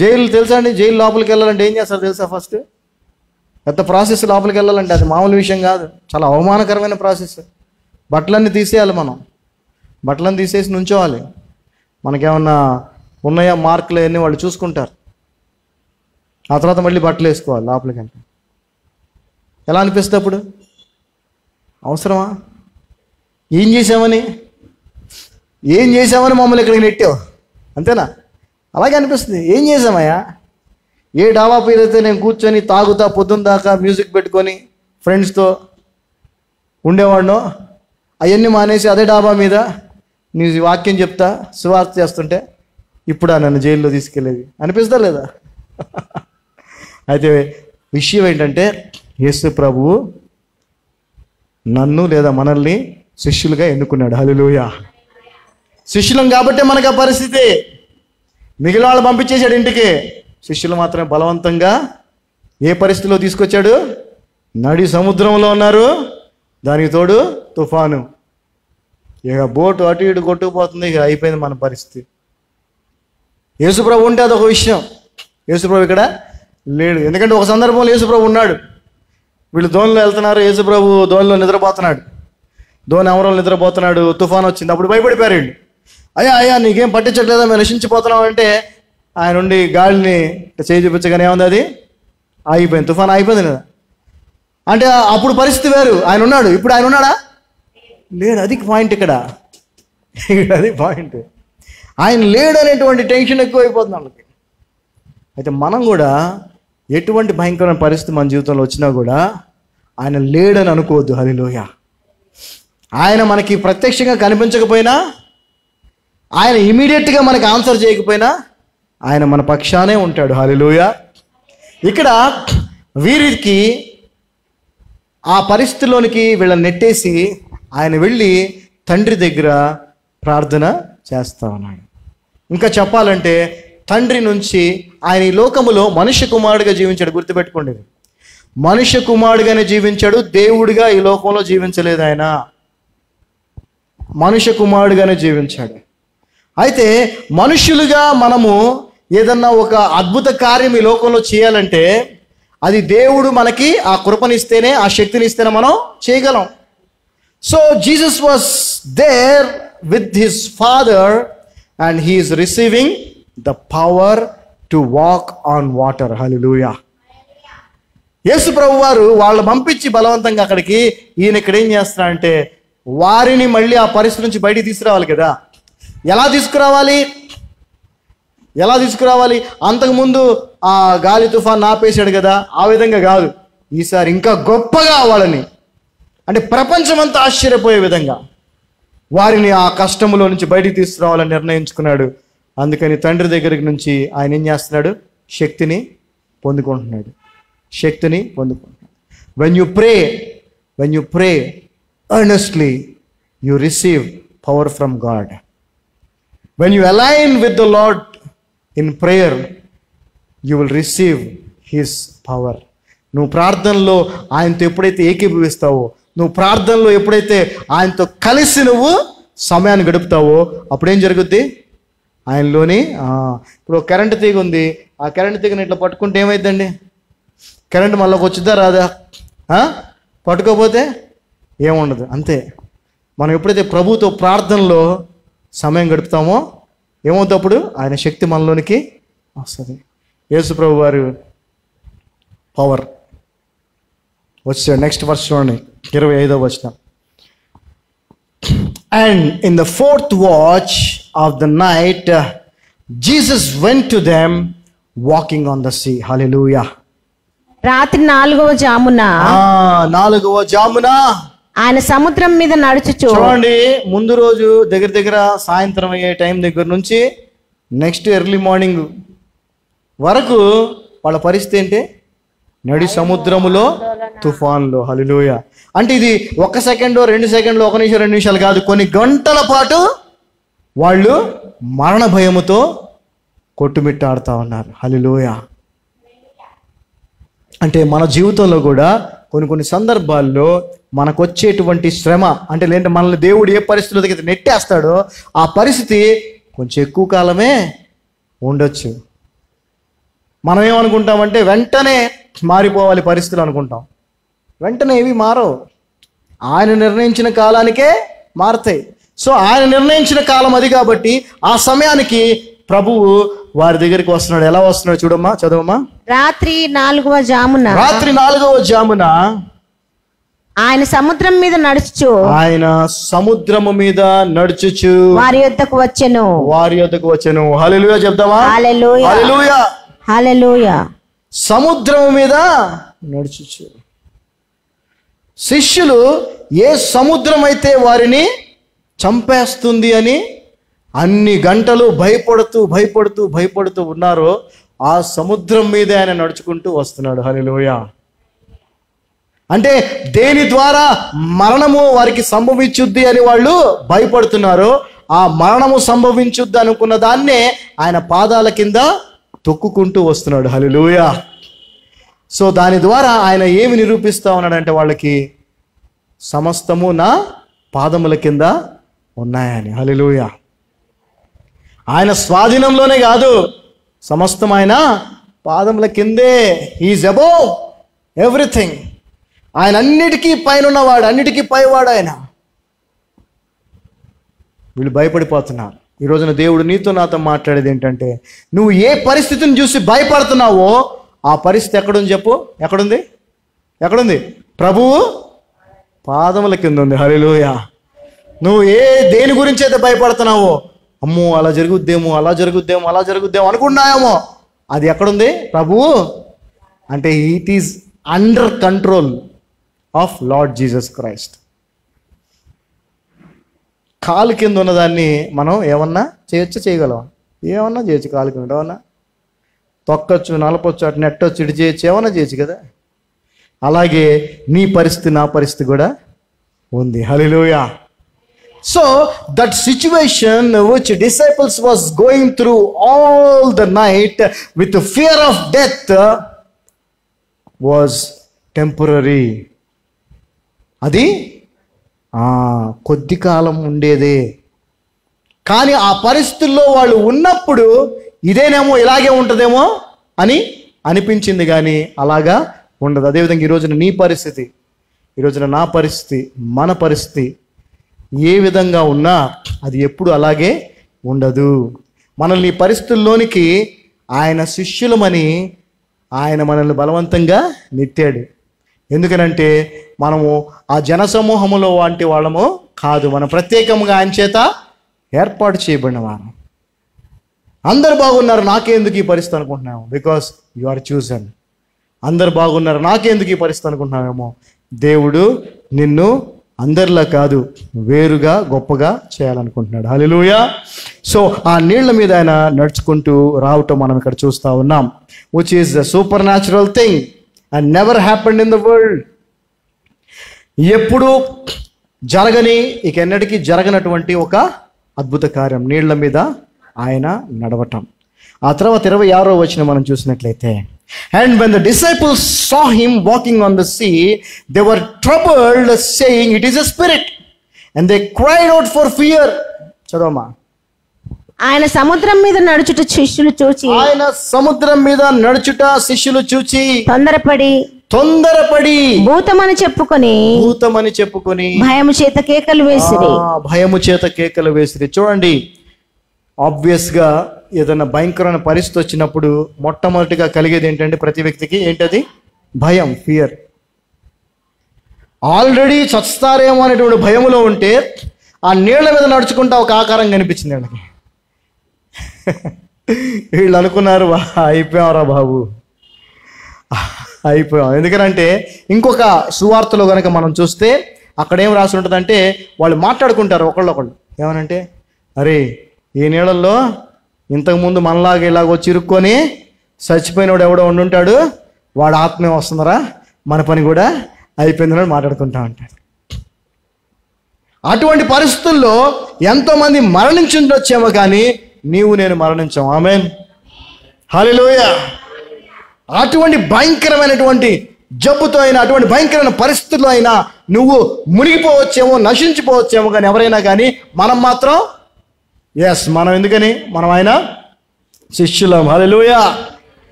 జైలు తెలుసా అండి? జైలు లోపలికి వెళ్ళాలంటే ఏం చేస్తారు తెలుసా? ఫస్ట్ పెద్ద ప్రాసెస్. లోపలికి వెళ్ళాలంటే అది మామూలు విషయం కాదు, చాలా అవమానకరమైన ప్రాసెస్. బట్టలన్నీ తీసేయాలి, మనం బట్టలన్నీ తీసేసి నుంచోవాలి. మనకేమన్నా ఉన్నాయా మార్కులు అన్నీ వాళ్ళు చూసుకుంటారు. ఆ తర్వాత మళ్ళీ బట్టలు వేసుకోవాలి లోపలికి. అంటే ఎలా అనిపిస్తుంది అప్పుడు? అవసరమా? ఏం చేసామని మమ్మల్ని ఇక్కడికి నెట్టావు, అంతేనా? అలాగే అనిపిస్తుంది. ఏం చేసామయ్యా? ఏ డాబా పైన అయితే నేను కూర్చొని తాగుతా పొద్దున్న దాకా మ్యూజిక్ పెట్టుకొని ఫ్రెండ్స్తో ఉండేవాడినో, అవన్నీ మానేసి అదే డాబా మీద నీ వాక్యం చెప్తా, సువార్త చేస్తుంటే ఇప్పుడు నన్ను జైల్లో తీసుకెళ్ళేది అనిపిస్తా లేదా? అయితే విషయం ఏంటంటే యేసు ప్రభువు నన్ను లేదా మనల్ని శిష్యులుగా ఎన్నుకున్నాడు. హల్లెలూయా. శిష్యులం కాబట్టే మనకు ఆ పరిస్థితి. మిగిలిన వాళ్ళు పంపించేశాడు ఇంటికి, శిష్యులు మాత్రమే బలవంతంగా ఏ పరిస్థితిలో తీసుకొచ్చాడు? నడి సముద్రంలో ఉన్నారు, దానికి తోడు తుఫాను. ఇక బోటు అటు ఇటు కొట్టుకుపోతుంది, ఇక అయిపోయింది మన పరిస్థితి. యేసుప్రభు ఉంటే అదొక విషయం. యేసుప్రభు ఇక్కడ లేడు. ఎందుకంటే ఒక సందర్భంలో యేసుప్రభు ఉన్నాడు. వీళ్ళు ధోనిలో వెళ్తున్నారు, యేసుప్రభు ధోనిలో నిద్రపోతున్నాడు. ధోని అమరంలో నిద్రపోతున్నాడు, తుఫాన్ వచ్చింది. అప్పుడు భయపడిపోయారు వీళ్ళు. అయ్యా నీకేం పట్టించట్లేదా, మేము నశించిపోతున్నాం అంటే ఆయన ఉండి గాలిని చేయి చూపించగానే ఏముంది, అది ఆగిపోయింది, తుఫాన్ ఆగిపోయింది కదా. అంటే అప్పుడు పరిస్థితి వేరు. ఆయన ఉన్నాడు, ఇప్పుడు ఆయన ఉన్నాడా? లేడు. అది పాయింట్ ఇక్కడ, అది పాయింట్. ఆయన లేడు అనేటువంటి టెన్షన్ ఎక్కువైపోతుంది వాళ్ళకి. అయితే మనం కూడా ఎటువంటి భయంకరమైన పరిస్థితి మన జీవితంలో వచ్చినా కూడా ఆయన లేడని అనుకోవద్దు. హల్లెలూయా. ఆయన మనకి ప్రత్యక్షంగా కనిపించకపోయినా, ఆయన ఇమీడియట్గా మనకి ఆన్సర్ చేయకపోయినా ఆయన మన పక్షానే ఉంటాడు. హల్లెలూయా. ఇక్కడ వీరికి ఆ పరిస్థితిలోనికి వీళ్ళని నెట్టేసి ఆయన వెళ్ళి తండ్రి దగ్గర ప్రార్థన చేస్తా ఉన్నాడు. ఇంకా చెప్పాలంటే తండ్రి నుంచి ఆయన ఈ లోకములో మనుష్య కుమారుడిగా జీవించాడు. గుర్తుపెట్టుకోండి, మనుష్య కుమారుడిగానే జీవించాడు, దేవుడిగా ఈ లోకంలో జీవించలేదు. ఆయన మనుష్య కుమారుడిగానే జీవించాడు. అయితే మనుష్యులుగా మనము ఏదన్నా ఒక అద్భుత కార్యం ఈ లోకంలో చేయాలంటే అది దేవుడు మనకి ఆ కృపనిస్తేనే, ఆ శక్తినిస్తేనే మనం చేయగలం. So Jesus was there with his father and he is receiving the power to walk on water. Hallelujah. యేసు ప్రభు వారు వాళ్ళు పంపించి బలవంతంగా అక్కడికి, ఈయన ఇక్కడ ఏం చేస్తున్నారంటే వారిని మళ్ళీ ఆ పరిస్థితి నుంచి బయటికి తీసుకురావాలి కదా. ఎలా తీసుకురావాలి? అంతకుముందు ఆ గాలి తుఫాన్ ఆపేశాడు కదా, ఆ విధంగా కాదు. ఈసారి ఇంకా గొప్పగా వాళ్ళని, అంటే ప్రపంచమంతా ఆశ్చర్యపోయే విధంగా వారిని ఆ కష్టములో నుంచి బయటికి తీసుకురావాలని నిర్ణయించుకున్నాడు. అందుకని తండ్రి దగ్గరికి నుంచి ఆయన ఏం చేస్తున్నాడు? శక్తిని పొందుకుంటున్నాడు. when you pray earnestly, you receive power from God. When you align with the Lord in prayer, you will receive his power. నువ్వు ప్రార్థనలో ఆయనతో ఎప్పుడైతే ఏకీభవిస్తావో, నువ్వు ప్రార్థనలో ఎప్పుడైతే ఆయనతో కలిసి నువ్వు సమయాన్ని గడుపుతావో, అప్పుడేం జరుగుద్ది? ఆయనలోని ఇప్పుడు కరెంటు తీగ ఉంది, ఆ కరెంటు తీగని ఇట్లా పట్టుకుంటే ఏమైందండి? కరెంటు మళ్ళీ వచ్చిద్దా రాదా? పట్టుకోపోతే ఏముండదు. అంతే. మనం ఎప్పుడైతే ప్రభుతో ప్రార్థనలో సమయం గడుపుతామో ఏమవుతప్పుడు ఆయన శక్తి మనలోనికి వస్తుంది. యేసు ప్రభు వారు పవర్ వచ్చాడు. నెక్స్ట్ వర్స్ చూడండి, 25వ వచనం. And in the 4th watch of the night, Jesus went to them walking on the sea. Hallelujah. రాత్రి 4వ జామున ఆయన సముద్రం మీద నడుచుచు. చూడండి, ముందు రోజు దగ్గర సాయంత్రం అయ్యే టైం దగ్గర నుంచి నెక్స్ట్ ఎర్లీ మార్నింగ్ వరకు వాళ్ళ పరిస్థితి ఏంటి? నడి సముద్రములో, తుఫాన్లో. హల్లెలూయా. అంటే ఇది 1 సెకండ్ 2 సెకండ్లు, 1 నిమిషం 2 నిమిషాలు కాదు, కొన్ని గంటల పాటు వాళ్ళు మరణ భయముతో కొట్టుమిట్టాడుతూ ఉన్నారు. హల్లెలూయా. అంటే మన జీవితంలో కూడా కొన్ని సందర్భాల్లో మనకు వచ్చేటువంటి శ్రమ, అంటే లేదంటే మనల్ని దేవుడు ఏ పరిస్థితులకి నెట్టేస్తాడో ఆ పరిస్థితి కొంచెం ఎక్కువ కాలమే ఉండొచ్చు. మనం ఏమనుకుంటామంటే వెంటనే మారిపోవాలి పరిస్థితులు అనుకుంటాం. వెంటనే ఏవి మారవు, ఆయన నిర్ణయించిన కాలానికే మారుతాయి. సో ఆయన నిర్ణయించిన కాలం అది కాబట్టి ఆ సమయానికి ప్రభువు వారి దగ్గరికి వస్తున్నాడు. ఎలా వస్తున్నాడు చూడమ్మా, చదవమ్మా. రాత్రి 4వ జామున ఆయన సముద్రం మీద నడుచుచు వారి యొద్దకు వచ్చెను. హల్లెలూయా చెప్దామా? హల్లెలూయా. సముద్రము మీద నడుచుచు. శిష్యులు ఏ సముద్రం అయితే వారిని చంపేస్తుంది అని అన్ని గంటలు భయపడుతూ ఉన్నారో ఆ సముద్రం మీద ఆయన నడుచుకుంటూ వస్తున్నాడు. హల్లెలూయా. అంటే దేని ద్వారా మరణము వారికి సంభవించుద్ది అని వాళ్ళు భయపడుతున్నారు, ఆ మరణము సంభవించుద్ది అనుకున్న దాన్నే ఆయన పాదాల కింద తొక్కుకుంటూ వస్తున్నాడు. హల్లెలూయా. సో దాని ద్వారా ఆయన ఏమి నిరూపిస్తా ఉన్నాడంటే వాళ్ళకి సమస్తము నా పాదముల కింద ఉన్నాయని. హల్లెలూయా. ఆయన స్వాధీనంలోనే కాదు, సమస్తం ఆయన పాదముల కిందే. He is above everything. ఆయన అన్నిటికీ పైన ఉన్నవాడు, అన్నిటికీ పైవాడు ఆయన. వీళ్ళు భయపడిపోతున్నారు. ఈ రోజున దేవుడు నీతో నాతో మాట్లాడేది ఏంటంటే, నువ్వు ఏ పరిస్థితిని చూసి భయపడుతున్నావో ఆ పరిస్థితి ఎక్కడుంది చెప్పు? ఎక్కడుంది? ప్రభువు పాదముల కింద ఉంది. హల్లెలూయా. నువ్వు దేని గురించి అయితే భయపడుతున్నావో, అమ్మో అలా జరుగుద్దేమో అనుకున్నాయేమో, అది ఎక్కడుంది? ప్రభువు అంటే it is under control of Lord Jesus Christ. కాలు కింద ఉన్నదాన్ని మనం ఏమన్నా చేయగలం? ఏమన్నా చేయొచ్చు. కాలు కింద ఏమన్నా తొక్కొచ్చు, నలపొచ్చు, అటు నెట్టొచ్చు, ఇటు చేయొచ్చు, ఏమన్నా చేయొచ్చు కదా. అలాగే నీ పరిస్థితి, నా పరిస్థితి కూడా ఉంది. హల్లెలూయా. So that situation which disciples was going through all the night with the fear of death was temporary. అది కొద్ది కాలం ఉండేదే. కానీ ఆ పరిస్థితుల్లో వాళ్ళు ఉన్నప్పుడు ఇదేనేమో ఇలాగే ఉంటుందేమో అని అనిపించింది, కానీ అలాగా ఉండదు. అదేవిధంగా ఈరోజున నీ పరిస్థితి, ఈరోజున నా పరిస్థితి, మన పరిస్థితి ఏ విధంగా ఉన్నా అది ఎప్పుడు అలాగే ఉండదు. మనల్ని పరిస్థితుల్లోనికి ఆయన శిష్యులమని ఆయన మనల్ని బలవంతంగా నెట్టాడు. ఎందుకనంటే మనము ఆ జనసమూహములో వంటి వాళ్ళము కాదు, మనం ప్రత్యేకంగా ఆయన చేత ఏర్పాటు చేయబడిన వారు. అందరు బాగున్నారు, నాకెందుకు ఈ పరిస్థితి అనుకుంటున్నాము? Because you are chosen. అందరు బాగున్నారు, నాకెందుకు ఈ పరిస్థితి అనుకుంటున్నామేమో? దేవుడు నిన్ను అందరిలా కాదు, వేరుగా గొప్పగా చేయాలనుకుంటున్నాడు. హల్లెలూయా. సో ఆ నీళ్ల మీద ఆయన నడుచుకుంటూ రావటం మనం ఇక్కడ చూస్తూ ఉన్నాం. Which is the super natural thing and never happened in the world. ఎప్పుడు జరగని, ఇక ఎన్నటికీ జరగనటువంటి ఒక అద్భుత కార్యం, నీళ్ల మీద ఆయన నడవటం. ఆ తర్వాత 26వ వచనం మనం చూసినట్లయితే, and when the disciples saw him walking on the sea, they were troubled, saying, it is a spirit, and they cried out for fear. చదవమా. ఆయన సముద్రం మీద నడుచుట శిష్యులు చూచి, ఆయన సముద్రం మీద నడుచుట శిష్యులు చూచి తొందరపడి భూతమని చెప్పుకొని భయము చేత కేకలు వేసిరి. చూడండి, ఆబ్వియస్గా ఏదైనా భయంకరమైన పరిస్థితి వచ్చినప్పుడు మొట్టమొదటిగా కలిగేది ఏంటంటే ప్రతి వ్యక్తికి ఏంటది? భయం, ఫియర్. ఆల్రెడీ చస్తారేమో అనేటువంటి భయములో ఉంటే ఆ నీళ్ల మీద నడుచుకుంటా ఒక ఆకారం కనిపించింది వీళ్ళకి. వీళ్ళు అనుకున్నారు, అయిపోయావరా బాబు, అయిపోయాం. ఎందుకంటే ఇంకొక సువార్తలో కనుక మనం చూస్తే అక్కడ ఏం రాసి ఉంటుందంటే, వాళ్ళు మాట్లాడుకుంటారు ఒకళ్ళొకళ్ళు. ఏమనంటే, అరే ఈ నీళ్ళల్లో ఇంతకుముందు మనలాగా ఇలాగ వచ్చి ఇరుక్కొని చచ్చిపోయినోడు ఎవడో ఉండుంటాడు, వాడు ఆత్మ వస్తుందరా, మన పని కూడా అయిపోయిందని మాట్లాడుకుంటా ఉంటాడు. అటువంటి పరిస్థితుల్లో ఎంతోమంది మరణించుండొచ్చేమో, కానీ నీవు నేను మరణించాం. ఆమేన్, హల్లెలూయా. అటువంటి భయంకరమైనటువంటి జబ్బుతో అయినా, అటువంటి భయంకరమైన పరిస్థితుల్లో అయినా నువ్వు మునిగిపోవచ్చేమో, నశించిపోవచ్చేమో, కానీ ఎవరైనా కానీ మనం మాత్రం మనం ఎందుకని? మనం ఆయన శిష్యులం. హల్లెలూయా.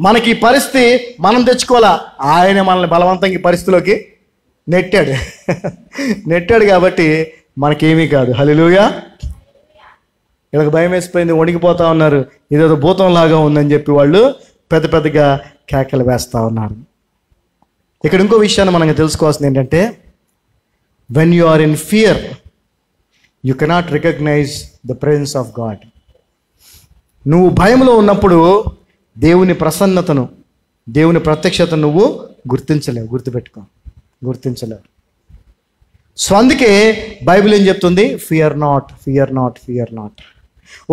మనకి ఈ పరిస్థితి మనం తెచ్చుకోవాలా, ఆయన మనల్ని బలవంతంగా ఈ పరిస్థితిలోకి నెట్టాడు కాబట్టి మనకేమీ కాదు. హల్లెలూయా. వీళ్ళకి భయం వేసిపోయింది, వణికిపోతా ఉన్నారు, ఇదేదో భూతంలాగా ఉందని చెప్పి వాళ్ళు పెద్ద పెద్దగా కేకలు వేస్తూ ఉన్నారు. ఇక్కడ ఇంకో విషయాన్ని మనం తెలుసుకోవాల్సింది ఏంటంటే, when you are in fear you cannot recognise the presence of God. నువ్వు భయంలో ఉన్నప్పుడు దేవుని ప్రసన్నతను, దేవుని ప్రత్యక్షతను నువ్వు గుర్తించలేవు. గుర్తించలేవు. సో అందుకే బైబిల్ ఏం చెప్తుంది? Fear not.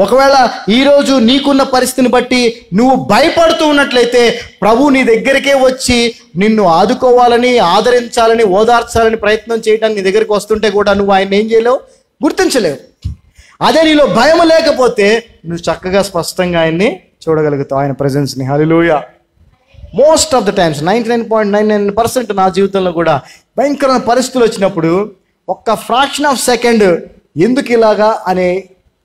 ఒకవేళ ఈరోజు నీకున్న పరిస్థితిని బట్టి నువ్వు భయపడుతూ ఉన్నట్లయితే ప్రభు నీ దగ్గరికే వచ్చి నిన్ను ఆదుకోవాలని, ఆదరించాలని, ఓదార్చాలని ప్రయత్నం చేయడానికి నీ దగ్గరికి వస్తుంటే కూడా నువ్వు ఆయన ఏం చేయలేవు, గుర్తించలేవు. అదే నీలో భయం లేకపోతే నువ్వు చక్కగా స్పష్టంగా ఆయన్ని చూడగలుగుతావు, ఆయన ప్రెజెన్స్ని. హల్లెలూయా. మోస్ట్ ఆఫ్ ద టైమ్స్ 99.99% నా జీవితంలో కూడా భయంకరమైన పరిస్థితులు వచ్చినప్పుడు ఒక్క ఫ్రాక్షన్ ఆఫ్ సెకండ్ ఎందుకు ఇలాగా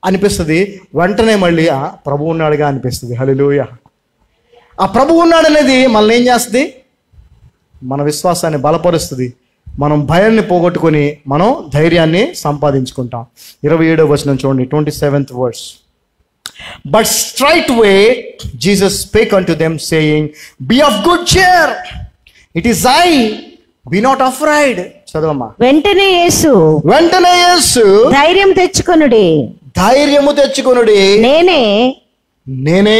అనిపిస్తుంది, వెంటనే మళ్ళీ ప్రభు ఉన్నాడుగా అనిపిస్తుంది. హల్లెలూయా. ఆ ప్రభు ఉన్నాడనేది మనల్ని ఏం చేస్తుంది? మన విశ్వాసాన్ని బలపరుస్తుంది. మనం భయాన్ని పోగొట్టుకొని మనం ధైర్యాన్ని సంపాదించుకుంటాం. 27వ వచనం చూడండి, 27th verse. But straightway Jesus spake unto them, saying, Be of good cheer, it is I, be not afraid. చదవమ్మా. వెంటనే యేసు ధైర్యము తెచ్చుకొనుడి, నేనే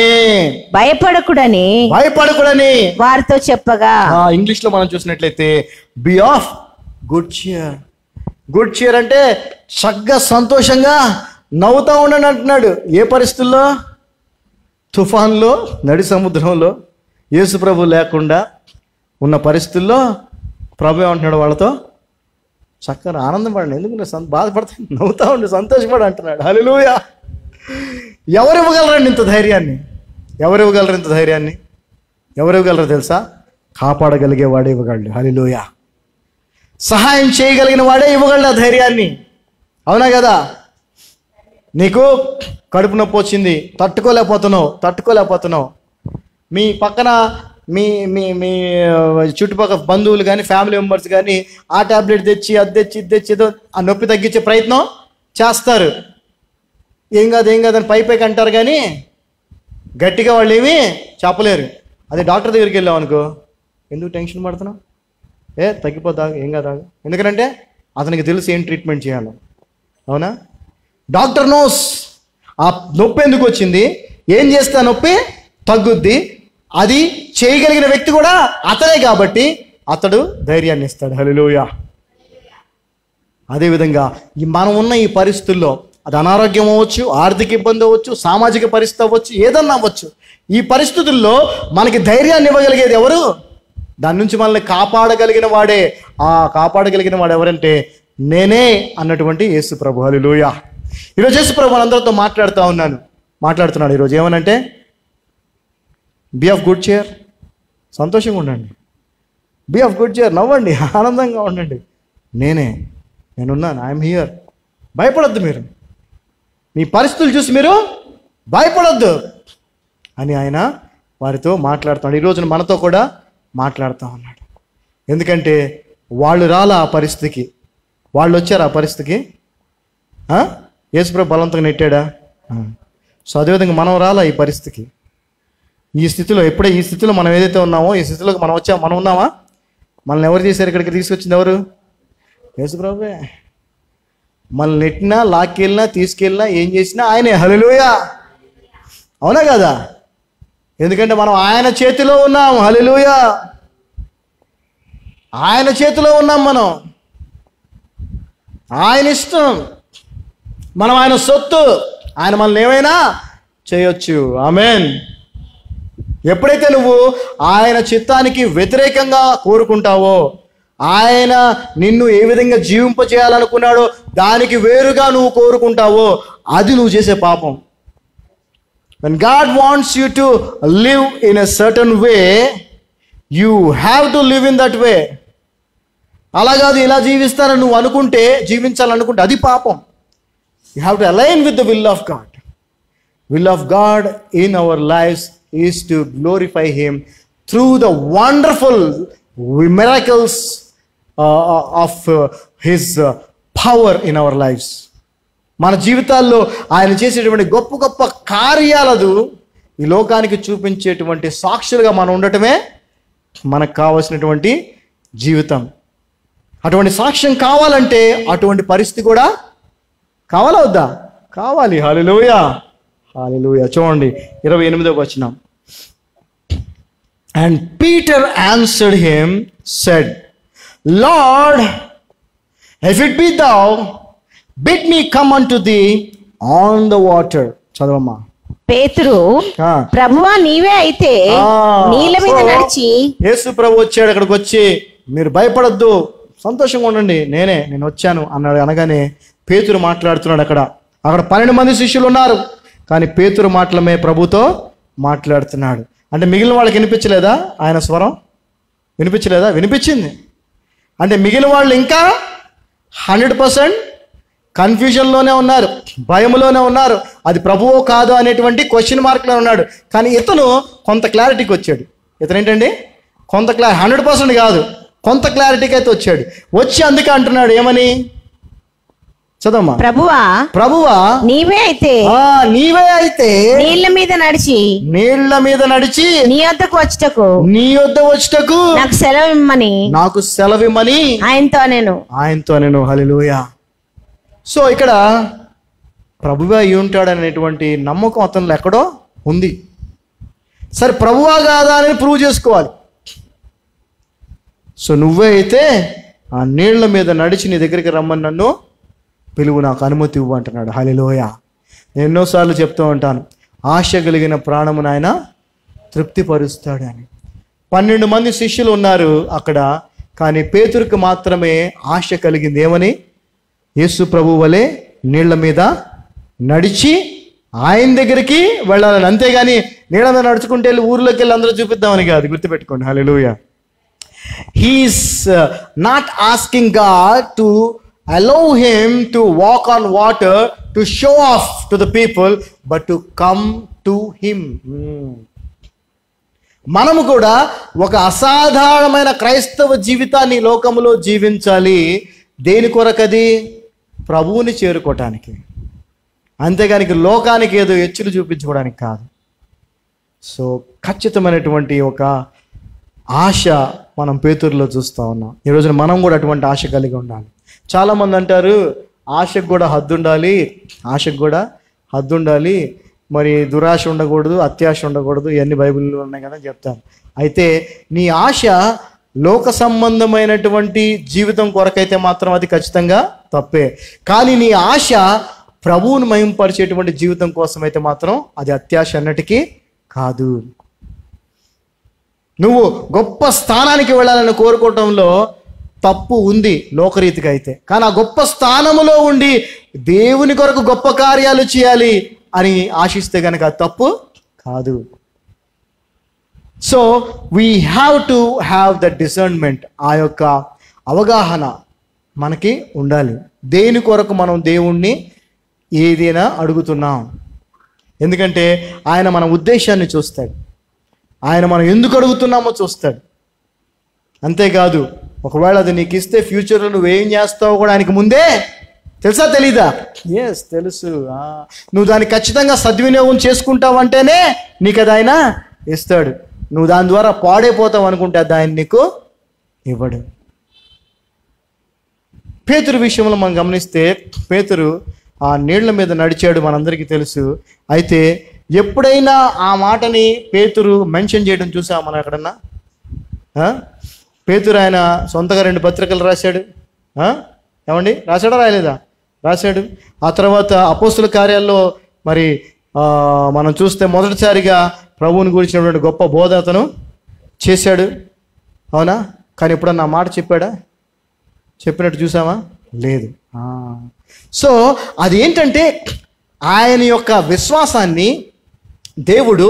భయపడకుడని వారితో చెప్పగా. ఇంగ్లీష్ లో మనం చూసినట్లయితే be of good cheer. Good cheer అంటే చక్కగా సంతోషంగా నవ్వుతూ ఉండండి అంటున్నాడు. ఏ పరిస్థితుల్లో? తుఫాన్లో, నడి సముద్రంలో, యేసు ప్రభు లేకుండా ఉన్న పరిస్థితుల్లో ప్రభు ఏమంటున్నాడు వాళ్ళతో? చక్కగా ఆనందపడండి, ఎందుకంటే బాధపడతా నవ్వుతూ ఉండి సంతోషపడి అంటున్నాడు. హల్లెలూయా. ఎవరు ఇవ్వగలరండి ఇంత ధైర్యాన్ని? ఎవరు ఇవ్వగలరు ఇంత ధైర్యాన్ని? ఎవరు ఇవ్వగలరు తెలుసా? కాపాడగలిగే వాడే ఇవ్వగలడు. హల్లెలూయా. సహాయం చేయగలిగిన వాడే ఇవ్వగలడు ఆ ధైర్యాన్ని. అవునా కదా? నీకు కడుపు నొప్పి వచ్చింది, తట్టుకోలేకపోతున్నావు. మీ పక్కన మీ మీ మీ చుట్టుపక్కల బంధువులు కానీ ఫ్యామిలీ మెంబర్స్ కానీ ఆ ట్యాబ్లెట్ తెచ్చి అది తెచ్చి ఇది తెచ్చి ఏదో ఆ నొప్పి తగ్గించే ప్రయత్నం చేస్తారు. ఏం కాదు అని పైకి అంటారు, కానీ గట్టిగా వాళ్ళు ఏమీ చెప్పలేరు. అదే డాక్టర్ దగ్గరికి వెళ్ళావు అనుకో, ఎందుకు టెన్షన్ పడుతున్నావు? తగ్గిపోతా, ఏం కాదా? ఎందుకంటే అతనికి తెలుసు ఏం ట్రీట్మెంట్ చేయాలో. అవునా? డాక్టర్ నోస్ ఆ నొప్పి ఎందుకు వచ్చింది, ఏం చేస్తే ఆ నొప్పి తగ్గుద్ది, అది చేయగలిగిన వ్యక్తి కూడా అతనే కాబట్టి అతడు ధైర్యాన్ని ఇస్తాడు. హల్లెలూయా. అదేవిధంగా మనం ఉన్న ఈ పరిస్థితుల్లో, అది అనారోగ్యం అవ్వచ్చు, ఆర్థిక ఇబ్బంది అవ్వచ్చు, సామాజిక పరిస్థితి అవ్వచ్చు, ఏదన్నా అవ్వచ్చు, ఈ పరిస్థితుల్లో మనకి ధైర్యాన్ని ఇవ్వగలిగేది ఎవరు? దాని నుంచి మనల్ని కాపాడగలిగిన వాడే. ఆ కాపాడగలిగిన వాడు ఎవరంటే నేనే అన్నటువంటి యేసు ప్రభు. హల్లెలూయా. ఈరోజు యేసు ప్రభు అందరితో మాట్లాడుతున్నాడు ఈరోజు. ఏమనంటే బీ ఆఫ్ గుడ్ చీర్, సంతోషంగా ఉండండి. బీ ఆఫ్ గుడ్ చీర్, నవ్వండి, ఆనందంగా ఉండండి. నేనున్నాను, ఐఎమ్ హియర్. భయపడొద్దు, మీరు మీ పరిస్థితులు చూసి మీరు భయపడొద్దు అని ఆయన వారితో మాట్లాడుతున్నాడు. ఈరోజు మనతో కూడా మాట్లాడుతూ ఉన్నాడు. ఎందుకంటే వాళ్ళు రాలా ఆ పరిస్థితికి, వాళ్ళు వచ్చారు ఆ పరిస్థితికి. యేసుప్రభు బలవంతంగా నెట్టాడా? సో అదేవిధంగా మనం రాలా ఈ పరిస్థితికి. ఈ స్థితిలో ఈ స్థితిలో మనం ఏదైతే ఉన్నామో, ఈ స్థితిలోకి మనం ఉన్నామా? మనల్ని ఎవరు చేశారు? ఇక్కడికి తీసుకొచ్చింది ఎవరు? యేసుప్రభువే. మనల్ని నెట్టినా, లాక్కెళ్ళినా, తీసుకెళ్ళినా, ఏం చేసినా ఆయనే. హల్లెలూయా. అవునా కదా? ఎందుకంటే మనం ఆయన చేతిలో ఉన్నాం. హల్లెలూయా. ఆయన చేతిలో ఉన్నాం మనం. ఆయన ఇష్టం, మనం ఆయన సొత్తు. ఆయన మనల్ని ఏమైనా చేయొచ్చు. ఆమేన్. ఎప్పుడైతే నువ్వు ఆయన చిత్తానికి వ్యతిరేకంగా కోరుకుంటావో, ఆయన నిన్ను ఏ విధంగా జీవింపజేయాలనుకున్నాడో దానికి వేరుగా నువ్వు కోరుకుంటావో, అది నువ్వు చేసే పాపం. When God wants you to live in a certain way, you have to live in that way. అలా కాదు, ఇలా జీవిస్తానని నువ్వు జీవించాలనుకుంటే అది పాపం. You have to align with the will of God. Will of God in our lives is to glorify Him through the wonderful miracles of His power in our lives. మన జీవితాల్లో ఆయన చేసేటువంటి గొప్ప గొప్ప కార్యాలను ఈ లోకానికి చూపించేటువంటి సాక్షులుగా మనం ఉండటమే మనకు కావాల్సినటువంటి జీవితం. అటువంటి సాక్ష్యం కావాలంటే అటువంటి పరిస్థితి కూడా కావాలా వద్దా? కావాలి. హల్లెలూయా. హల్లెలూయా. చూడండి 28వ వచనం. And Peter answered him, said, Lord, if it be thou, bid me come unto thee on the water. చదవమ్మా. పేతురు, ప్రభువా నీవే అయితే నీళ్ళ మీద నడిచి. యేసు ప్రభు వచ్చాడు అక్కడికి వచ్చి, మీరు భయపడొద్దు, సంతోషంగా ఉండండి, నేను వచ్చాను అన్నాడు. అనగానే పేతురు మాట్లాడుతున్నాడు. అక్కడ 12 మంది శిష్యులు ఉన్నారు, కానీ పేతురు మాటలమే ప్రభుతో మాట్లాడుతున్నాడు. అంటే మిగిలిన వాళ్ళకి వినిపించలేదా? ఆయన స్వరం వినిపించలేదా? వినిపించింది. అంటే మిగిలిన వాళ్ళు ఇంకా 100% కన్ఫ్యూజన్లోనే ఉన్నారు, భయంలోనే ఉన్నారు. అది ప్రభువో కాదు అనేటువంటి క్వశ్చన్ మార్క్లో ఉన్నాడు. కానీ ఇతను కొంత క్లారిటీకి వచ్చాడు. ఇతను ఏంటండి? కొంత 100% కాదు, కొంత క్లారిటీకి అయితే వచ్చాడు. వచ్చి అందుకే అంటున్నాడు ఏమని? చదమ్మా. ప్రభువా నీవే అయితే నీళ్ళ మీద నడిచి నీ వద్దకు వచ్చుటకు నాకు సెలవిమ్మని ఆయనతో నేను. హల్లెలూయా. సో ఇక్కడ ప్రభువా అయి ఉంటాడు అనేటువంటి నమ్మకం అతనిలో ఎక్కడో ఉంది. సరే ప్రభువా కాదా అని ప్రూవ్ చేసుకోవాలి. సో నువ్వే అయితే ఆ నీళ్ల మీద నడిచి నీ దగ్గరికి రమ్మని నన్ను పిలువు, నాకు అనుమతి ఇవ్వు అంటున్నాడు. హల్లెలూయా. నేను ఎన్నోసార్లు చెప్తూ ఉంటాను, ఆశ కలిగిన ప్రాణమును ఆయన తృప్తిపరుస్తాడు అని. 12 మంది శిష్యులు ఉన్నారు అక్కడ, కానీ పేతురుకు మాత్రమే ఆశ కలిగింది. ఏమని? యేసు ప్రభు వలె నీళ్ల మీద నడిచి ఆయన దగ్గరికి వెళ్ళాలని. అంతేగాని నీళ్ళ మీద నడుచుకుంటే వెళ్ళి ఊర్లోకి వెళ్ళి అందరూ చూపిద్దామని కాదు, గుర్తుపెట్టుకోండి. Hallelujah. He is not asking God to allow him to walk on water to show off to the people, but to come to him. మనము కూడా ఒక అసాధారణమైన క్రైస్తవ జీవితాన్ని లోకములో జీవించాలి. దేని కొరకది? ప్రభువుని చేరుకోవటానికి. అంతేగాని లోకానికి ఏదో ఎచ్చులు చూపించుకోవడానికి కాదు. సో ఖచ్చితమైనటువంటి ఒక ఆశ మనం పేతురులో చూస్తూ ఉన్నాం. ఈ రోజున మనం కూడా అటువంటి ఆశ కలిగి ఉండాలి. చాలామంది అంటారు ఆశకు కూడా హద్దు ఉండాలి, ఆశకు కూడా హద్దు ఉండాలి, మరి దురాశ ఉండకూడదు, అత్యాశ ఉండకూడదు, ఇవన్నీ బైబిల్లో ఉన్నాయి కదా చెప్తాను. అయితే నీ ఆశ లోక సంబంధమైనటువంటి జీవితం కొరకైతే మాత్రం అది ఖచ్చితంగా తప్పే. కానీ నీ ఆశ ప్రభువును మహింపరిచేటువంటి జీవితం కోసం అయితే మాత్రం అది అత్యాశ అన్నటికీ కాదు. నువ్వు గొప్ప స్థానానికి వెళ్ళాలని కోరుకోవటంలో తప్పు ఉంది లోకరీతిగా అయితే, కానీ ఆ గొప్ప స్థానములో ఉండి దేవుని కొరకు గొప్ప కార్యాలు చేయాలి అని ఆశిస్తే కనుక అది తప్పు కాదు. So we have to have the discernment. ఆ యొక్క అవగాహన మనకి ఉండాలి. దేని కొరకు మనం దేవుణ్ణి ఏదైనా అడుగుతున్నాం. ఎందుకంటే ఆయన మన ఉద్దేశాన్ని చూస్తాడు, ఆయన మనం ఎందుకు అడుగుతున్నామో చూస్తాడు. అంతేకాదు ఒకవేళ అది నీకు ఇస్తే ఫ్యూచర్లో నువ్వేం చేస్తావో కూడా ఆయనకి ముందే తెలుసా తెలీదా? ఎస్ తెలుసు. నువ్వు దాన్ని ఖచ్చితంగా సద్వినియోగం చేసుకుంటావంటేనే నీకు అది ఆయన ఇస్తాడు. నువ్వు దాని ద్వారా పాడైపోతావు అనుకుంటే అది ఆయన నీకు ఇవ్వడు. పేతురు విషయంలో మనం గమనిస్తే పేతురు ఆ నీళ్ల మీద నడిచాడు, మనందరికీ తెలుసు. అయితే ఎప్పుడైనా ఆ మాటని పేతురు మెన్షన్ చేయడం చూసాం మనం ఎక్కడన్నా? పేతురు ఆయన సొంతగా 2 పత్రికలు రాశాడు. ఏమండి, రాశాడా రాయలేదా? రాశాడు. ఆ తర్వాత అపోస్తుల కార్యాల్లో మరి మనం చూస్తే మొదటిసారిగా ప్రభువుని గురించినటువంటి గొప్ప బోధ అతను చేశాడు. అవునా? కానీ ఎప్పుడన్నా మాట చెప్పాడా? చెప్పినట్టు చూసామా? లేదు. సో అది ఏంటంటే ఆయన యొక్క విశ్వాసాన్ని దేవుడు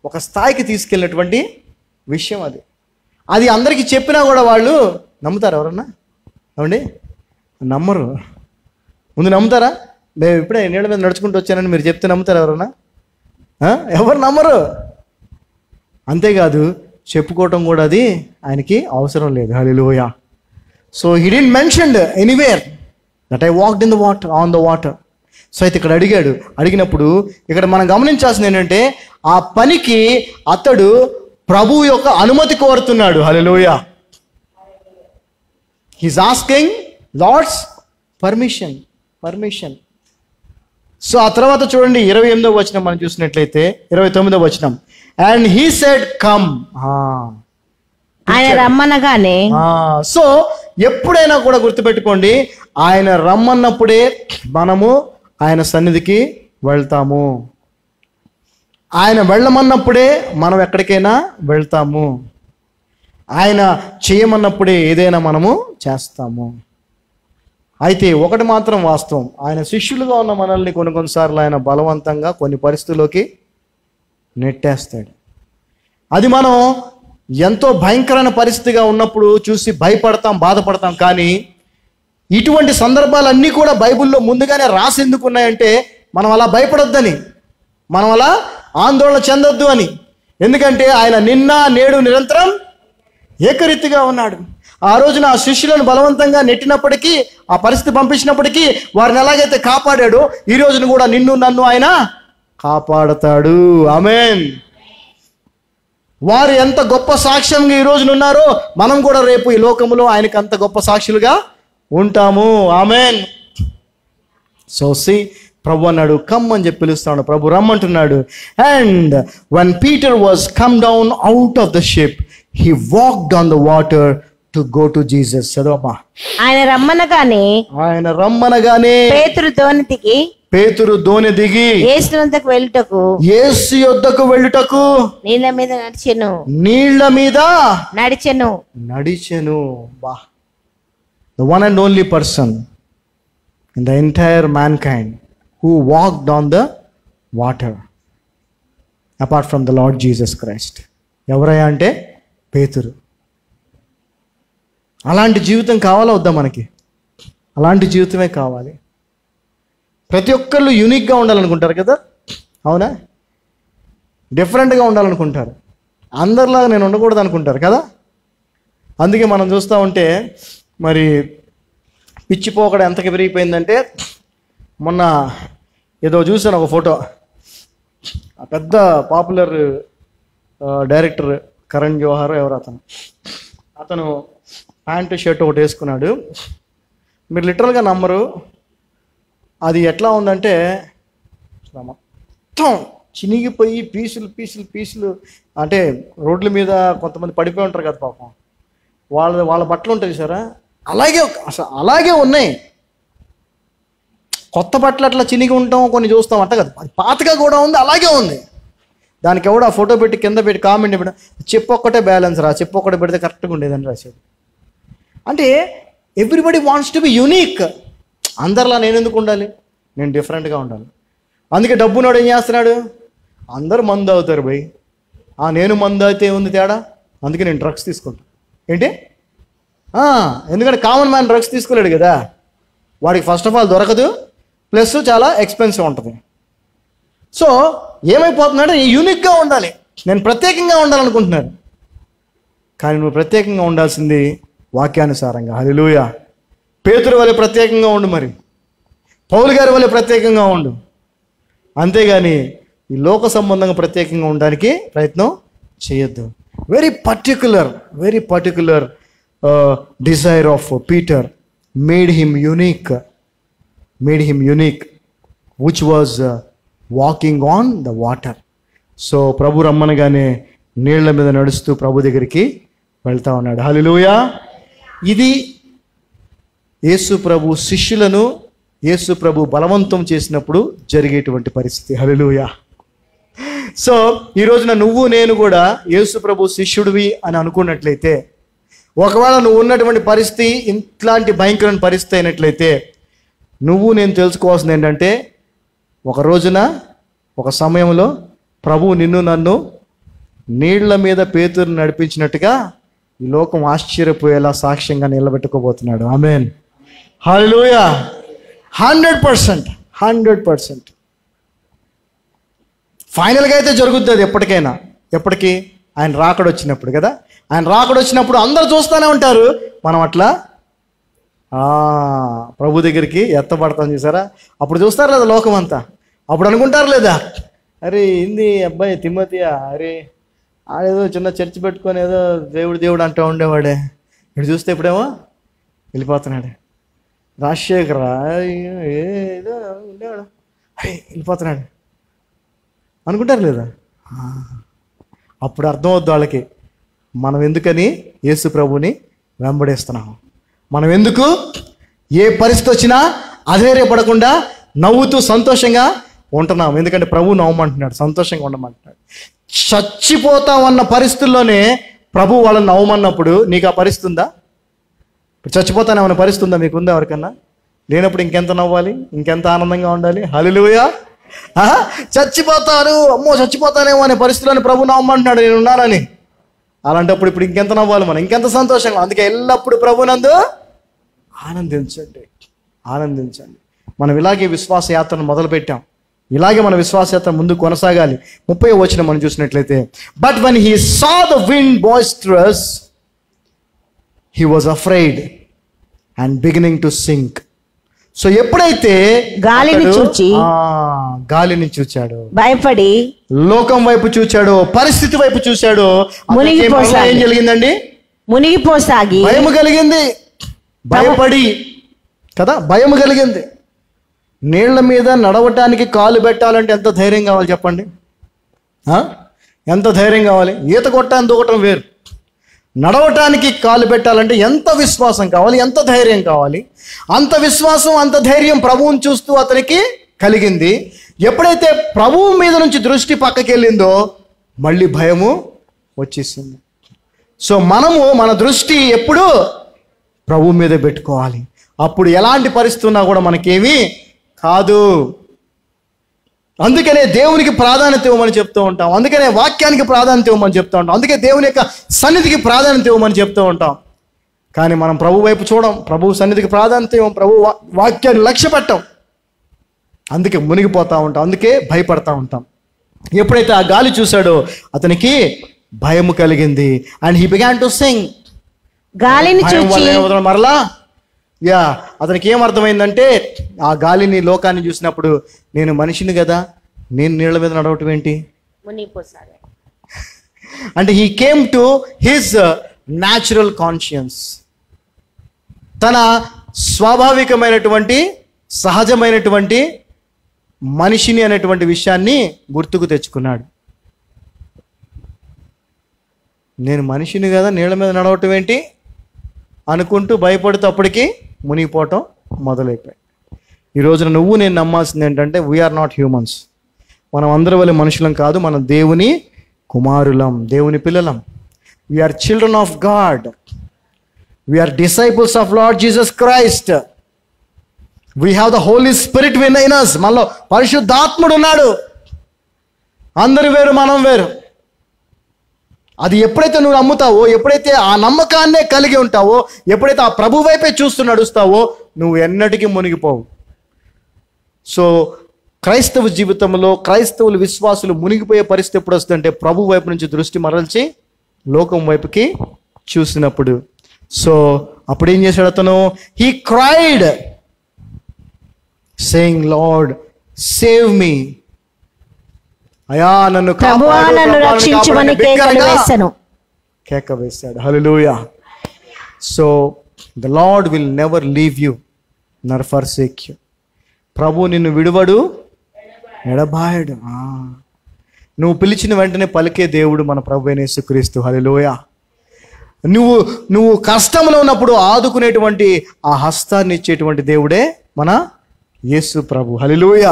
ఒక స్థాయికి తీసుకెళ్ళినటువంటి విషయం అది. అది అందరికీ చెప్పినా కూడా వాళ్ళు నమ్ముతారు? ఎవరన్నా ఏమండి? నమ్మరు. ముందు నమ్ముతారా? మేము ఇప్పుడే నీళ్ళ మీద నడుచుకుంటూ వచ్చానని మీరు చెప్తే నమ్ముతారు ఎవరన్నా? ఎవరు నమ్మరు. అంతేకాదు చెప్పుకోవటం కూడా అది ఆయనకి అవసరం లేదు. Hallelujah. So he didn't mentioned anywhere that I walked in the water, on the water. So అయితే ఇక్కడ అడిగాడు. అడిగినప్పుడు ఇక్కడ మనం గమనించాల్సింది ఏంటంటే ఆ పనికి అతడు ప్రభు యొక్క అనుమతి కోరుతున్నాడు. Hallelujah. He's asking Lord's permission. So ఆ తర్వాత చూడండి 28వ వచనం మనం చూసినట్లయితే 29వ వచనం, అండ్ హీ సెడ్ కమ్. ఆయన రమ్మనగానే. సో ఎప్పుడైనా కూడా గుర్తుపెట్టుకోండి, ఆయన రమ్మన్నప్పుడే మనము ఆయన సన్నిధికి వెళ్తాము. ఆయన వెళ్ళమన్నప్పుడే మనం ఎక్కడికైనా వెళ్తాము. ఆయన చేయమన్నప్పుడే ఏదైనా మనము చేస్తాము. అయితే ఒకటి మాత్రం వాస్తవం, ఆయన శిష్యులుగా ఉన్న మనల్ని కొన్నిసార్లు ఆయన బలవంతంగా కొన్ని పరిస్థితుల్లోకి నెట్టేస్తాడు. అది మనం ఎంతో భయంకరమైన పరిస్థితిగా ఉన్నప్పుడు చూసి భయపడతాం, బాధపడతాం. కానీ ఇటువంటి సందర్భాలన్నీ కూడా బైబిల్లో ముందుగానే రాసి ఎందుకు ఉన్నాయంటే మనం అలా భయపడొద్దని, మనం అలా ఆందోళన చెందొద్దు అని. ఎందుకంటే ఆయన నిన్న నేడు నిరంతరం ఏకరీతిగా ఉన్నాడు. ఆ రోజున ఆ శిష్యులను బలవంతంగా నెట్టినప్పటికీ, ఆ పరిస్థితి పంపించినప్పటికీ వారిని ఎలాగైతే కాపాడాడో ఈ రోజున కూడా నిన్ను నన్ను ఆయన కాపాడతాడు. ఆమేన్. వారు ఎంత గొప్ప సాక్ష్యంగా ఈ రోజున ఉన్నారో మనం కూడా రేపు ఈ లోకములో ఆయనకు అంత గొప్ప సాక్షులుగా ఉంటాము. ఆమేన్. సో సి ప్రభు అన్నాడు కమ్ అని చెప్పి పిలుస్తున్నాడు. ప్రభు రమ్మంటున్నాడు. And when Peter was come down out of the ship, he walked on the water to go to Jesus. చదవమ్మా. ఆయన రమ్మనగానే ఆయన రమ్మనగానే పేతురు దోణి దిగి యేసు వద్దకు వెళ్ళుటకు యేసు యొద్దకు వెళ్ళుటకు నీళ్ళ మీద నడిచెను. నడిచెను. బా, the one and only person in the entire mankind who walked on the water apart from the Lord Jesus Christ. ఎవరయ్యా అంటే పేతురు. అలాంటి జీవితం కావాలా వద్దా మనకి? అలాంటి జీవితమే కావాలి. ప్రతి ఒక్కళ్ళు యూనిక్గా ఉండాలనుకుంటారు కదా, అవునా? డిఫరెంట్గా ఉండాలనుకుంటారు. అందరిలాగా నేను ఉండకూడదు అనుకుంటారు కదా. అందుకే మనం చూస్తూ ఉంటే మరి పిచ్చిపోకడ ఎంతకి పెరిగిపోయిందంటే, మొన్న ఏదో చూసాను ఒక ఫోటో. ఆ పెద్ద పాపులర్ డైరెక్టర్ కరణ్ జోహార్ ఎవరు అతను ప్యాంటు షర్ట్ ఒకటి వేసుకున్నాడు. మీరు లిటరల్గా నమ్మరు, అది ఎట్లా ఉందంటే మొత్తం చినిగిపోయి పీసులు అంటే రోడ్ల మీద కొంతమంది పడిపోయి ఉంటారు కదా పాపం, వాళ్ళ బట్టలు ఉంటాయి సారా, అలాగే ఉన్నాయి. కొత్త బట్టలు అట్లా చినిగి ఉంటాం కొన్ని చూస్తాం అంట కదా, పాతగా కూడా ఉంది, అలాగే ఉంది. దానికి ఎవడు ఆ ఫోటో పెట్టి కింద పెట్టి కామెంట్ పెట్టి చెప్పు ఒక్కటే బ్యాలెన్స్ రా, చెప్పు ఒక్కటే పెడితే కరెక్ట్గా ఉండేదని రాశాడు. అంటే everybody wants to be unique. అందరిలా నేను ఎందుకు ఉండాలి, నేను డిఫరెంట్గా ఉండాలి. అందుకే డబ్బునోడు ఏం చేస్తున్నాడు, అందరు మందు అవుతారు భయ్, నేను మందు అయితే ఉంది తేడా, అందుకే నేను డ్రగ్స్ తీసుకుంటాను. ఏంటి? ఎందుకంటే కామన్ మ్యాన్ డ్రగ్స్ తీసుకోలేడు కదా, వాడికి ఫస్ట్ ఆఫ్ ఆల్ దొరకదు, ప్లస్ చాలా ఎక్స్పెన్సివ్ ఉంటుంది. సో ఏమైపోతుందంటే యూనిక్గా ఉండాలి, నేను ప్రత్యేకంగా ఉండాలనుకుంటున్నాను. కానీ నువ్వు ప్రత్యేకంగా ఉండాల్సింది వాక్యానుసారంగా. హల్లెలూయా. పేతురు వలె ప్రత్యేకంగా ఉండు, మరి పౌలు గారి వలె ప్రత్యేకంగా ఉండు. అంతేగాని ఈ లోక సంబంధంగా ప్రత్యేకంగా ఉండడానికి ప్రయత్నం చేయొద్దు. Very particular desire of Peter made him unique which was walking on the water. So ప్రభు రమ్మనగానే నీళ్ల మీద నడుస్తూ ప్రభు దగ్గరికి వెళ్తా ఉన్నాడు. హల్లెలూయా. ఇది యేసు ప్రభు శిష్యులను యేసు ప్రభు బలవంతం చేసినప్పుడు జరిగేటువంటి పరిస్థితి. హల్లెలూయా. సో ఈ రోజున నువ్వు నేను కూడా యేసు ప్రభు శిష్యుడివి అని అనుకున్నట్లయితే, ఒకవేళ నువ్వు ఉన్నటువంటి పరిస్థితి ఇట్లాంటి భయంకరమైన పరిస్థితి అయినట్లయితే, నువ్వు నేను తెలుసుకోవాల్సింది ఏంటంటే, ఒక రోజున ఒక సమయంలో ప్రభు నిన్ను నన్ను నీళ్ల మీద పేతురు నడిపించినట్టుగా ఈ లోకం ఆశ్చర్యపోయేలా సాక్ష్యంగా నిలబెట్టుకోబోతున్నాడు. ఆమేన్. హల్లెలూయా. 100% ఫైనల్గా అయితే జరుగుద్ది అది ఎప్పటికైనా. ఎప్పటికీ? ఆయన రాకడ వచ్చినప్పుడు కదా. ఆయన రాకడ వచ్చినప్పుడు అందరు చూస్తూనే ఉంటారు, మనం అట్లా ప్రభు దగ్గరికి ఎత్తబడతాం. చూసారా? అప్పుడు చూస్తారు లేదా లోకం అంతా, అప్పుడు అనుకుంటారు లేదా, అరే ఏంది అబ్బాయి తిమ్మతియా, అరే ఆడేదో చిన్న చర్చి పెట్టుకొని ఏదో దేవుడు అంటూ ఉండేవాడే, ఇటు చూస్తే ఇప్పుడేమో వెళ్ళిపోతున్నాడు. రాజశేఖర ఏదో ఉండేవాడు, అరే వెళ్ళిపోతున్నాడు అనుకుంటారు లేదా? అప్పుడు అర్థమవుద్ది వాళ్ళకి, మనం ఎందుకని యేసు ప్రభుని వెంబడేస్తున్నాం, మనం ఎందుకు ఏ పరిస్థితి వచ్చినా అధైర్యపడకుండా నవ్వుతూ సంతోషంగా ఉంటున్నాం. ఎందుకంటే ప్రభు నవ్వమంటున్నాడు, సంతోషంగా ఉండమంటున్నాడు. చచ్చిపోతామన్న పరిస్థితుల్లోనే ప్రభు వాళ్ళని నవ్వమన్నప్పుడు నీకు ఆ పరిస్థితి ఉందా? ఇప్పుడు చచ్చిపోతానేమన్న పరిస్థితి ఉందా? మీకు ఉందా? ఎవరికన్నా లేనప్పుడు ఇంకెంత నవ్వాలి, ఇంకెంత ఆనందంగా ఉండాలి. హల్లెలూయా. చచ్చిపోతాను, అమ్మో చచ్చిపోతానేమో అనే పరిస్థితుల్లోనే ప్రభు నవ్వమంటున్నాడు, నేను ఉన్నానని. అలాంటప్పుడు ఇప్పుడు ఇంకెంత నవ్వాలి మనం, ఇంకెంత సంతోషంగా. అందుకే ఎల్లప్పుడూ ప్రభునందు ఆనందించండి. మనం ఇలాగే విశ్వాస యాత్రను మొదలుపెట్టాం, ఇలాగే మన విశ్వాసయాత్ర ముందు కొనసాగాలి. 30వ వచనం మనం చూసినట్లయితే, but when he saw the wind boisterous, he was afraid and beginning to sink. So ఎప్పుడైతే గాలిని చూచాడు, భయపడి లోకం వైపు చూచాడు, పరిస్థితి వైపు చూశాడు, ఏం జరిగిందండి? మునిగిపోసాగి భయం కలిగింది. భయపడి కదా, భయం కలిగింది. నీళ్ల మీద నడవటానికి కాలు పెట్టాలంటే ఎంత ధైర్యం కావాలి చెప్పండి? ఎంత ధైర్యం కావాలి? ఈత కొట్టడానికి దూకటం వేరు, నడవటానికి కాలు పెట్టాలంటే ఎంత విశ్వాసం కావాలి, ఎంత ధైర్యం కావాలి. అంత విశ్వాసం, అంత ధైర్యం ప్రభువుని చూస్తూ అతనికి కలిగింది. ఎప్పుడైతే ప్రభువు మీద నుంచి దృష్టి పక్కకి వెళ్ళిందో మళ్ళీ భయము వచ్చేసింది. సో మనము మన దృష్టి ఎప్పుడు ప్రభువు మీద పెట్టుకోవాలి. అప్పుడు ఎలాంటి పరిస్థితి ఉన్నా కూడా మనకేమీ కాదు. అందుకనే దేవునికి ప్రాధాన్యత ఇవ్వమని చెప్తూ ఉంటాం. అందుకనే వాక్యానికి ప్రాధాన్యత ఇవ్వమని చెప్తూ ఉంటాం. అందుకే దేవుని యొక్క సన్నిధికి ప్రాధాన్యత ఇవ్వమని చెప్తూ ఉంటాం. కానీ మనం ప్రభు వైపు చూడం, ప్రభు సన్నిధికి ప్రాధాన్యత ఇవ్వం, ప్రభు వాక్యాన్ని లక్ష్య పెట్టం. అందుకే మునిగిపోతూ ఉంటాం, అందుకే భయపడతా ఉంటాం. ఎప్పుడైతే ఆ గాలి చూశాడో అతనికి భయము కలిగింది. And he began to sing. గాలిని చూచి మరలా అతనికి ఏం అర్థమైందంటే, ఆ గాలిని, లోకాన్ని చూసినప్పుడు నేను మనిషిని కదా, నేను నీళ్ళ మీద నడవటం ఏంటి అంటే he came to his natural conscience. తన స్వాభావికమైనటువంటి సహజమైనటువంటి మనిషిని అనేటువంటి విషయాన్ని గుర్తుకు తెచ్చుకున్నాడు. నేను మనిషిని కదా, నీళ్ళ మీద నడవటం ఏంటి అనుకుంటూ భయపడుతూ అప్పటికి మునిగిపోవటం మొదలైపోయాయి. ఈ రోజున నువ్వు నేను నమ్మాల్సింది ఏంటంటే, వీఆర్ నాట్ హ్యూమన్స్. మనం అందరి వల్ల మనుషులం కాదు, మనం దేవుని కుమారులం, దేవుని పిల్లలం. We are children of God. We are disciples of Lord Jesus Christ. We have the Holy Spirit within us. మనలో పరిశుద్ధాత్ముడు ఉన్నాడు. అందరు వేరు, మనం వేరు. అది ఎప్పుడైతే నువ్వు నమ్ముతావో, ఎప్పుడైతే ఆ నమ్మకాన్నే కలిగి ఉంటావో, ఎప్పుడైతే ఆ ప్రభు వైపే చూస్తూ నడుస్తావో, నువ్వు ఎన్నటికీ మునిగిపోవు. సో క్రైస్తవ జీవితంలో క్రైస్తవులు, విశ్వాసులు మునిగిపోయే పరిస్థితి ఎప్పుడు వస్తుందంటే, ప్రభు వైపు నుంచి దృష్టి మరల్చి లోకం వైపుకి చూసినప్పుడు. సో అప్పుడు ఏం చేశాడు అతను? He cried saying, Lord save me. అయా నన్ను రక్షించమని కేక వేశాడు. Hallelujah. So the Lord will never leave you nor forsake you. ప్రభు నిన్ను విడువడు, ఎడబాయడు. నువ్వు పిలిచిన వెంటనే పలికే దేవుడు మన ప్రభు అయిన యేసుక్రీస్తు. హల్లెలూయా. నువ్వు కష్టంలో ఉన్నప్పుడు ఆదుకునేటువంటి ఆ హస్తాన్ని ఇచ్చేటువంటి దేవుడే మన యేసు ప్రభు. హల్లెలూయా.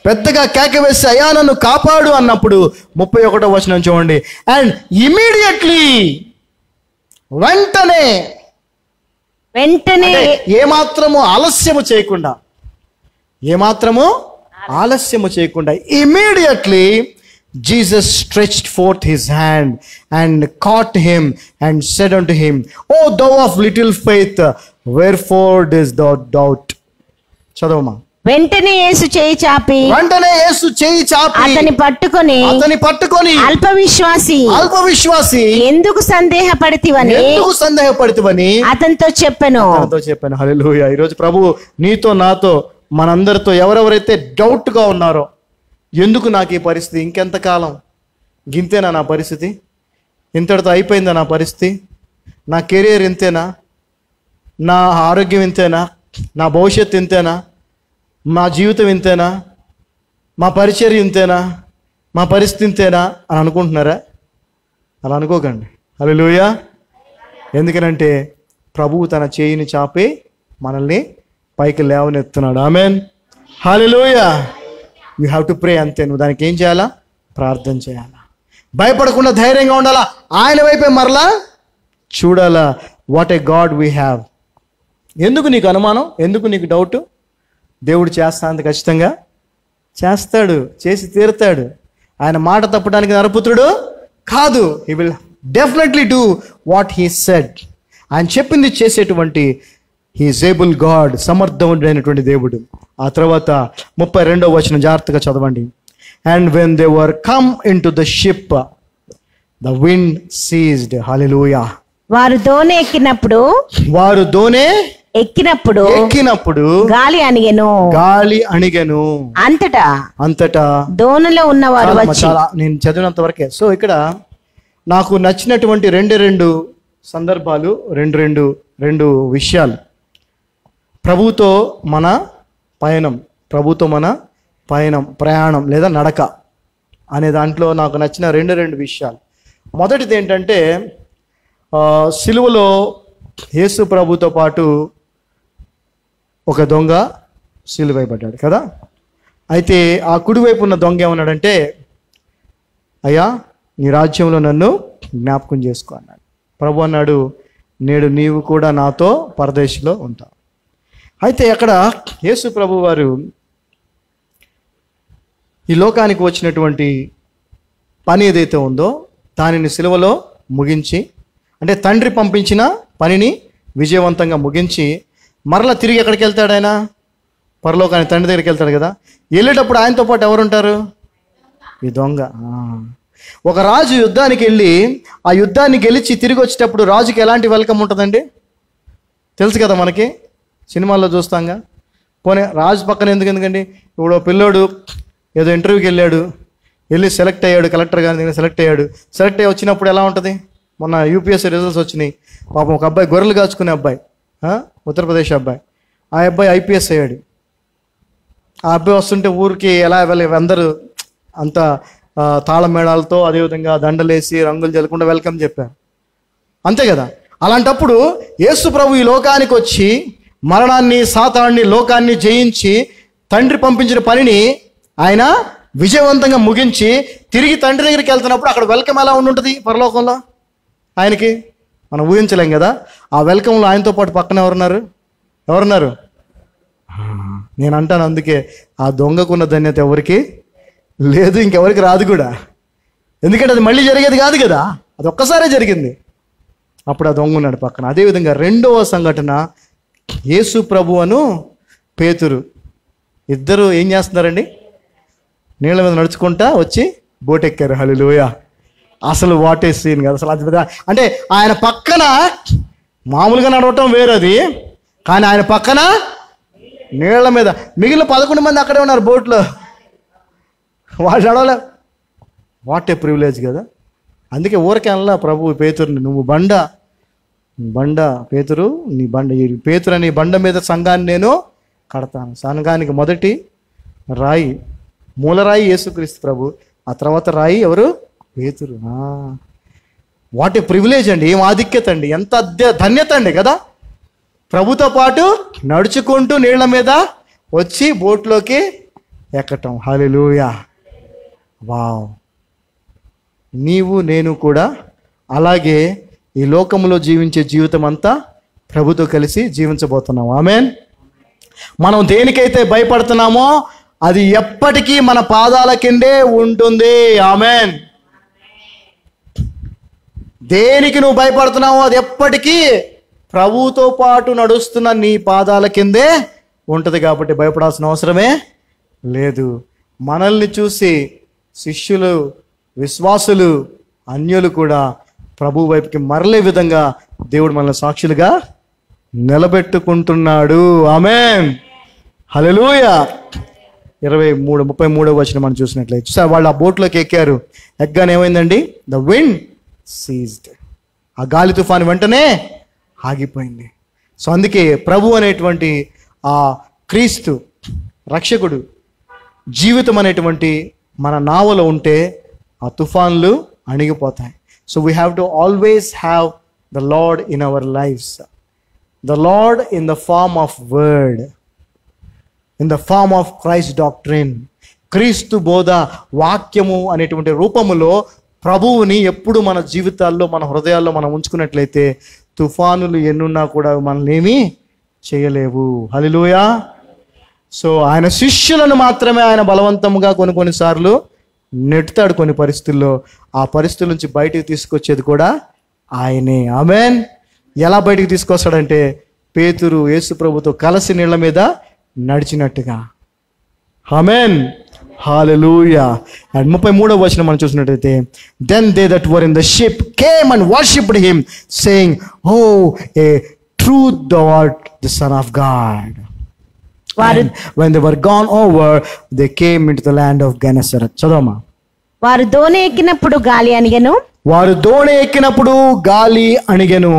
పెద్దగా కేక వేసి అయ్యా నన్ను కాపాడు అన్నప్పుడు 31వ వచనం చూడండి. అండ్ ఇమీడియట్లీ, వెంటనే ఏమాత్రము ఆలస్యము చేయకుండా immediately Jesus stretched forth his hand and caught him and said unto him, O thou of little faith, wherefore didst thou doubt? చదవమా. వెంటనే యేసు చేయి చాపి అతని పట్టుకొని అల్ప విశ్వాసి ఎందుకు సందేహపడితివని అతనితో చెప్పాను. హల్లెలూయా. ఈరోజు ప్రభు నీతో, నాతో, మనందరితో ఎవరెవరైతే డౌట్ గా ఉన్నారో, ఎందుకు నాకు ఈ పరిస్థితి, ఇంకెంతకాలం, గింతేనా నా పరిస్థితి, ఇంతటితో అయిపోయిందా నా పరిస్థితి, నా కెరీర్ ఇంతేనా, నా ఆరోగ్యం ఇంతేనా, నా భవిష్యత్తు ఇంతేనా, మా జీవితం ఇంతేనా, మా పరిచర్య ఇంతేనా, మా పరిస్థితి ఇంతేనా అని అనుకుంటున్నారా? అలా అనుకోకండి. హల్లెలూయా. ఎందుకనంటే ప్రభువు తన చేయిని చాపి మనల్ని పైకి లేవనెత్తున్నాడు. Amen. Hallelujah. You have to pray. అంతే. నువ్వు దానికి ఏం చేయాలా? ప్రార్థన చేయాలా. భయపడకుండా ధైర్యంగా ఉండాలా. ఆయన వైపే మరలా చూడాలా. What a God we have. ఎందుకు నీకు అనుమానం? ఎందుకు నీకు డౌట్? దేవుడు చేస్తాను, ఖచ్చితంగా చేస్తాడు, చేసి తీరుతాడు. ఆయన మాట తప్పడానికి నరపుత్రుడు కాదు. He will definitely do what he said. ఆయన చెప్పింది చేసేటువంటి హీఈస్ ఏబుల్ గాడ్, సమర్థవంతుడైనటువంటి దేవుడు. ఆ తర్వాత 32వ వచనం జాగ్రత్తగా చదవండి. And when they were come into the ship the wind ceased. Hallelujah. వారు దోణి ఎక్కినప్పుడు గాలి అణిగెను. అంతటా దోణిలో ఉన్నవారు వచ్చి. నేను చదివినంత వరకే. సో ఇక్కడ నాకు నచ్చినటువంటి రెండు సందర్భాలు, రెండు విషయాలు. ప్రభుతో మన ప్రయాణం లేదా నడక అనే దాంట్లో నాకు నచ్చిన రెండు విషయాలు. మొదటిది ఏంటంటే, సిలువలో యేసు ప్రభుతో పాటు ఒక దొంగ సిలువైపడ్డాడు కదా. అయితే ఆ కుడివైపు ఉన్న దొంగ ఏమన్నాడంటే, అయ్యా నీ రాజ్యంలో నన్ను జ్ఞాపకం చేసుకో అన్నాడు. ప్రభు అన్నాడు, నేడు నీవు కూడా నాతో పరదేశంలో ఉంటావు. అయితే అక్కడ యేసు ప్రభు వారు ఈ లోకానికి వచ్చినటువంటి పని ఏదైతే ఉందో దానిని సిలువలో ముగించి, అంటే తండ్రి పంపించిన పనిని విజయవంతంగా ముగించి మరలా తిరిగి ఎక్కడికి వెళ్తాడు ఆయన? పరలోకానికి, తండ్రి దగ్గరికి వెళ్తాడు కదా. వెళ్ళేటప్పుడు ఆయనతో పాటు ఎవరుంటారు? ఈ దొంగ. ఒక రాజు యుద్ధానికి వెళ్ళి ఆ యుద్ధాన్ని గెలిచి తిరిగి వచ్చేటప్పుడు రాజుకి ఎలాంటి వెల్కమ్ ఉంటుందండి? తెలుసు కదా మనకి, సినిమాల్లో చూస్తాంగా. పోనీ రాజు పక్కన ఎందుకండి, ఇప్పుడు పిల్లోడు ఏదో ఇంటర్వ్యూకి వెళ్ళాడు, వెళ్ళి సెలెక్ట్ అయ్యాడు, కలెక్టర్ గారిని సెలెక్ట్ అయ్యి వచ్చినప్పుడు ఎలా ఉంటుంది? మొన్న యూపీఎస్సీ రిజల్ట్స్ వచ్చినాయి. పాపం ఒక అబ్బాయి, గొర్రెలు కాచుకునే అబ్బాయి, ఉత్తరప్రదేశ్ అబ్బాయి, ఆ అబ్బాయి ఐపీఎస్ అయ్యాడు. ఆ అబ్బాయి వస్తుంటే ఊరికి ఎలా అందరూ అంత తాళం మేళాలతో, అదేవిధంగా దండలేసి రంగులు జల్లకుండా వెల్కమ్ చెప్పారు, అంతే కదా. అలాంటప్పుడు యేసు ప్రభు ఈ లోకానికి వచ్చి మరణాన్ని, సాతాన్ని, లోకాన్ని జయించి తండ్రి పంపించిన పనిని ఆయన విజయవంతంగా ముగించి తిరిగి తండ్రి దగ్గరికి వెళ్తున్నప్పుడు అక్కడ వెల్కమ్ ఎలా ఉండుంటుంది పరలోకంలో ఆయనకి? మనం ఊహించలేం కదా. ఆ వెల్కమ్లో ఆయనతో పాటు పక్కన ఎవరున్నారు? నేను అంటాను, అందుకే ఆ దొంగకున్న ధన్యత ఎవరికి లేదు, ఇంకెవరికి రాదు కూడా. ఎందుకంటే అది మళ్ళీ జరిగేది కాదు కదా, అది ఒక్కసారే జరిగింది. అప్పుడు ఆ దొంగ ఉన్నాడు పక్కన. అదేవిధంగా రెండవ సంఘటన, యేసు ప్రభువును పేతురు ఇద్దరు ఏం చేస్తున్నారండి? నీళ్ళ మీద నడుచుకుంటా వచ్చి బోట్ ఎక్కారు. హల్లెలూయా. అసలు వాట్ ఏ సీన్ కదా అసలు. అది అంటే ఆయన పక్కన మామూలుగా నడవటం వేరది, కానీ ఆయన పక్కన నీళ్ల మీద మిగిలిన 11 మంది అక్కడే ఉన్నారు బోట్లో, వాళ్ళు నడవలే. వాట్ ఏ ప్రివిలేజ్ కదా. అందుకే ఊరికే అనలా ప్రభు పేతురుని, నువ్వు బండ పేతురు, నీ బండ, ఈ పేతురు అని బండ మీద సంఘాన్ని నేను కడతాను. సంఘానికి మొదటి రాయి, మూలరాయి యేసుక్రీస్తు ప్రభు, ఆ తర్వాత రాయి ఎవరు? పేతురు. వాట్ ఏ ప్రివిలేజ్ అండి, ఏం ఆధిక్యత అండి, ఎంత ధన్యత అండి కదా. ప్రభుతో పాటు నడుచుకుంటూ నీళ్ల మీద వచ్చి బోట్లోకి ఎక్కటం. హల్లెలూయా. వావ్. నీవు నేను కూడా అలాగే ఈ లోకంలో జీవించే జీవితం అంతా ప్రభుతో కలిసి జీవించబోతున్నాం. ఆమేన్. మనం దేనికైతే భయపడుతున్నామో అది ఎప్పటికీ మన పాదాల కిందే ఉంటుంది. ఆమేన్. దేనికి నువ్వు భయపడుతున్నావో అది ఎప్పటికీ ప్రభువుతో పాటు నడుస్తున్న నీ పాదాల కిందే ఉంటుంది. కాబట్టి భయపడాల్సిన అవసరమే లేదు. మనల్ని చూసి శిష్యులు, విశ్వాసులు, అన్యులు కూడా ప్రభు వైపుకి మరలే విధంగా దేవుడు మనల్ని సాక్షులుగా నిలబెట్టుకుంటున్నాడు. ఆమేన్. హల్లెలూయా. 33వ వచనం మనం చూసినట్లయితే చూసారు, వాళ్ళు ఆ బోట్లోకి ఎక్కారు. ఎగ్గానే ఏమైందండి? The wind seized. ఆ గాలి తుఫాను వెంటనే ఆగిపోయింది. సో అందుకే ప్రభు అనేటువంటి ఆ క్రీస్తు రక్షకుడు జీవితం అనేటువంటి మన నావలో ఉంటే ఆ తుఫాన్లు అణిగిపోతాయి. So we have to always have the Lord in our lives, the Lord in the form of word, in the form of Christ doctrine. క్రీస్తు బోధ, వాక్యము అనేటువంటి రూపములో ప్రభువుని ఎప్పుడు మన జీవితాల్లో, మన హృదయాల్లో మనం ఉంచుకున్నట్లయితే తుఫానులు ఎన్నున్నా కూడా మనల్ని ఏమీ చేయలేవు. హల్లెలూయా. సో ఆయన శిష్యులను మాత్రమే ఆయన బలవంతంగా కొన్నిసార్లు నెట్టుతాడు. కొన్ని పరిస్థితుల్లో ఆ పరిస్థితుల నుంచి బయటికి తీసుకొచ్చేది కూడా ఆయనే. ఆమేన్. ఎలా బయటికి తీసుకొస్తాడంటే పేతురు యేసు ప్రభుతో కలిసి నీళ్ల మీద నడిచినట్టుగా. ఆమేన్. హల్లెలూయా. అండ్ 33వ వచనం మనం చూసినట్లయితే, then they that were in the ship came and worshipped him, saying, oh, a truth thou art the Son of God. And when they were gone over, they came into the land of Gennesaret. చదవమా. వారు దోణి ఎక్కినప్పుడు గాలి అణిగెను. వారు దోణి ఎక్కినప్పుడు గాలి అణిగెను.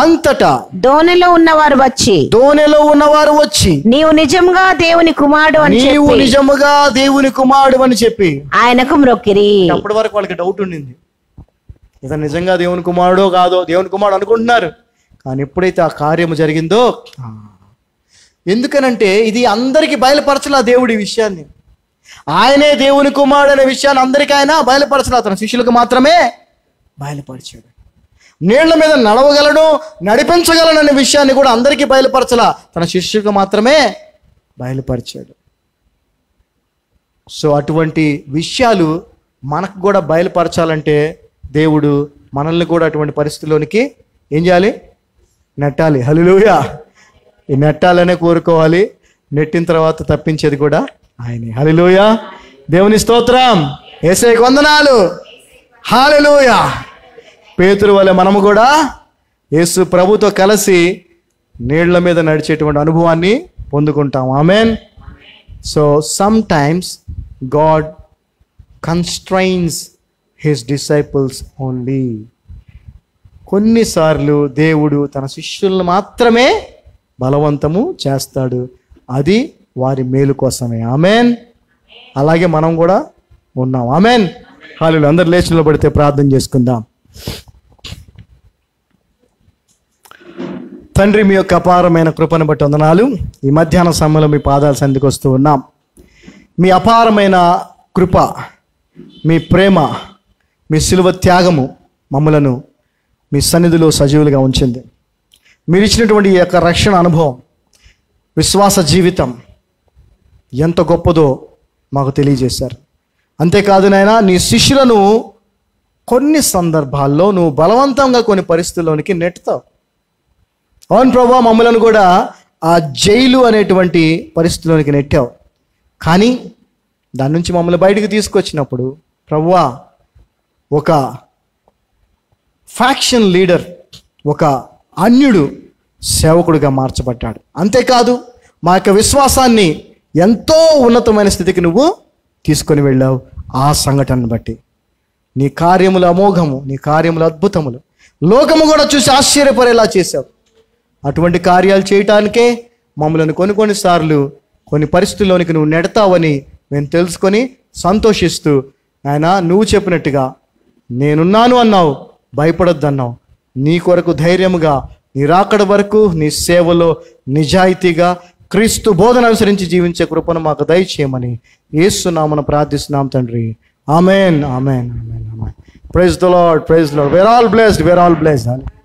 అంతటా దోణిలో ఉన్నవారు వచ్చి నీవు నిజంగా దేవుని కుమారుడు అని చెప్పి ఆయనకు మ్రొక్కిరి. అప్పటి వరకు వాళ్ళకి డౌట్ ఉండింది, ఇతను నిజంగా దేవుని కుమారుడో కాదో, దేవుని కుమారుడు అనుకుంటున్నారు. కానీ ఎప్పుడైతే ఆ కార్యము జరిగిందో, ఎందుకనంటే ఇది అందరికీ బయలుపరచలా దేవుడి విషయాన్ని. ఆయనే దేవుని కుమారుడు అనే విషయాన్ని అందరికీ ఆయన బయలుపరచలా, తన శిష్యులకు మాత్రమే బయలుపరిచాడు. నీళ్ల మీద నడవగలడు, నడిపించగలను అనే విషయాన్ని కూడా అందరికీ బయలుపరచలా, తన శిష్యులకు మాత్రమే బయలుపరిచాడు. సో అటువంటి విషయాలు మనకు కూడా బయలుపరచాలంటే దేవుడు మనల్ని కూడా అటువంటి పరిస్థితుల్లోనికి ఏం చేయాలి? నెట్టాలి. హల్లెలూయా. ఈ నెట్టాలనే కోరుకోవాలి. నెట్టిన తర్వాత తప్పించేది కూడా ఆయనే. హల్లెలూయా. దేవుని స్తోత్రం. యేసయ్యకు వందనాలు. హల్లెలూయా. పేతురు వలె మనము కూడా యేసు ప్రభుతో కలిసి నీళ్ల మీద నడిచేటువంటి అనుభవాన్ని పొందుకుంటాం. Amen. So sometimes God constrains his disciples only. కొన్నిసార్లు దేవుడు తన శిష్యులను మాత్రమే బలవంతము చేస్తాడు. అది వారి మేలు కోసమే. ఆమేన్. అలాగే మనం కూడా ఉన్నాం. ఆమేన్. హల్లెలూయా. అందరు లేచి నిలబడితే ప్రార్థన చేసుకుందాం. తండ్రి, మీ యొక్క అపారమైన కృపను బట్టి వందనాలు. ఈ మధ్యాహ్న సమయంలో మీ పాదాల సంధికి వస్తూ ఉన్నాం. మీ అపారమైన కృప, మీ ప్రేమ, మీ శిలువ త్యాగము మమ్మలను మీ సన్నిధిలో సజీవులుగా ఉంచింది. మీరు ఇచ్చినటువంటి ఈ యొక్క రక్షణ అనుభవం, విశ్వాస జీవితం ఎంత గొప్పదో మాకు తెలియజేశారు. అంతేకాదు నాయనా, నీ శిష్యులను కొన్ని సందర్భాల్లో నువ్వు బలవంతంగా కొన్ని పరిస్థితుల్లోనికి నెట్టుతావు. అవును ప్రభువా, మమ్మలను కూడా ఆ జైలు అనేటువంటి పరిస్థితిలోనికి నెట్టావు. కానీ దాని నుంచి మమ్మల్ని బయటికి తీసుకొచ్చినప్పుడు ప్రభువా, ఒక ఫ్యాక్షన్ లీడర్, ఒక అన్యుడు సేవకుడిగా మార్చబడ్డాడు. అంతేకాదు మా యొక్క విశ్వాసాన్ని ఎంతో ఉన్నతమైన స్థితికి నువ్వు తీసుకొని వెళ్ళావు. ఆ సంఘటనను బట్టి నీ కార్యముల అమోఘము, నీ కార్యముల అద్భుతములు లోకము కూడా చూసి ఆశ్చర్యపడేలా చేశావు. అటువంటి కార్యాలు చేయటానికే మమ్మల్ని కొన్నిసార్లు కొన్ని పరిస్థితుల్లోనికి నువ్వు నెడతావని మేము తెలుసుకొని సంతోషిస్తూ, ఆయన నువ్వు చెప్పినట్టుగా నేనున్నాను అన్నావు, భయపడొద్దన్నావు. నీ కొరకు ధైర్యముగా నీ రాకడ వరకు నీ సేవలో నిజాయితీగా క్రీస్తు బోధన అనుసరించి జీవించే కృపను మాకు దయచేయమని యేసు నామమున ప్రార్థిస్తున్నాం తండ్రి. Amen. Amen. Amen. Amen. Praise the Lord. Praise the Lord. We're all blessed.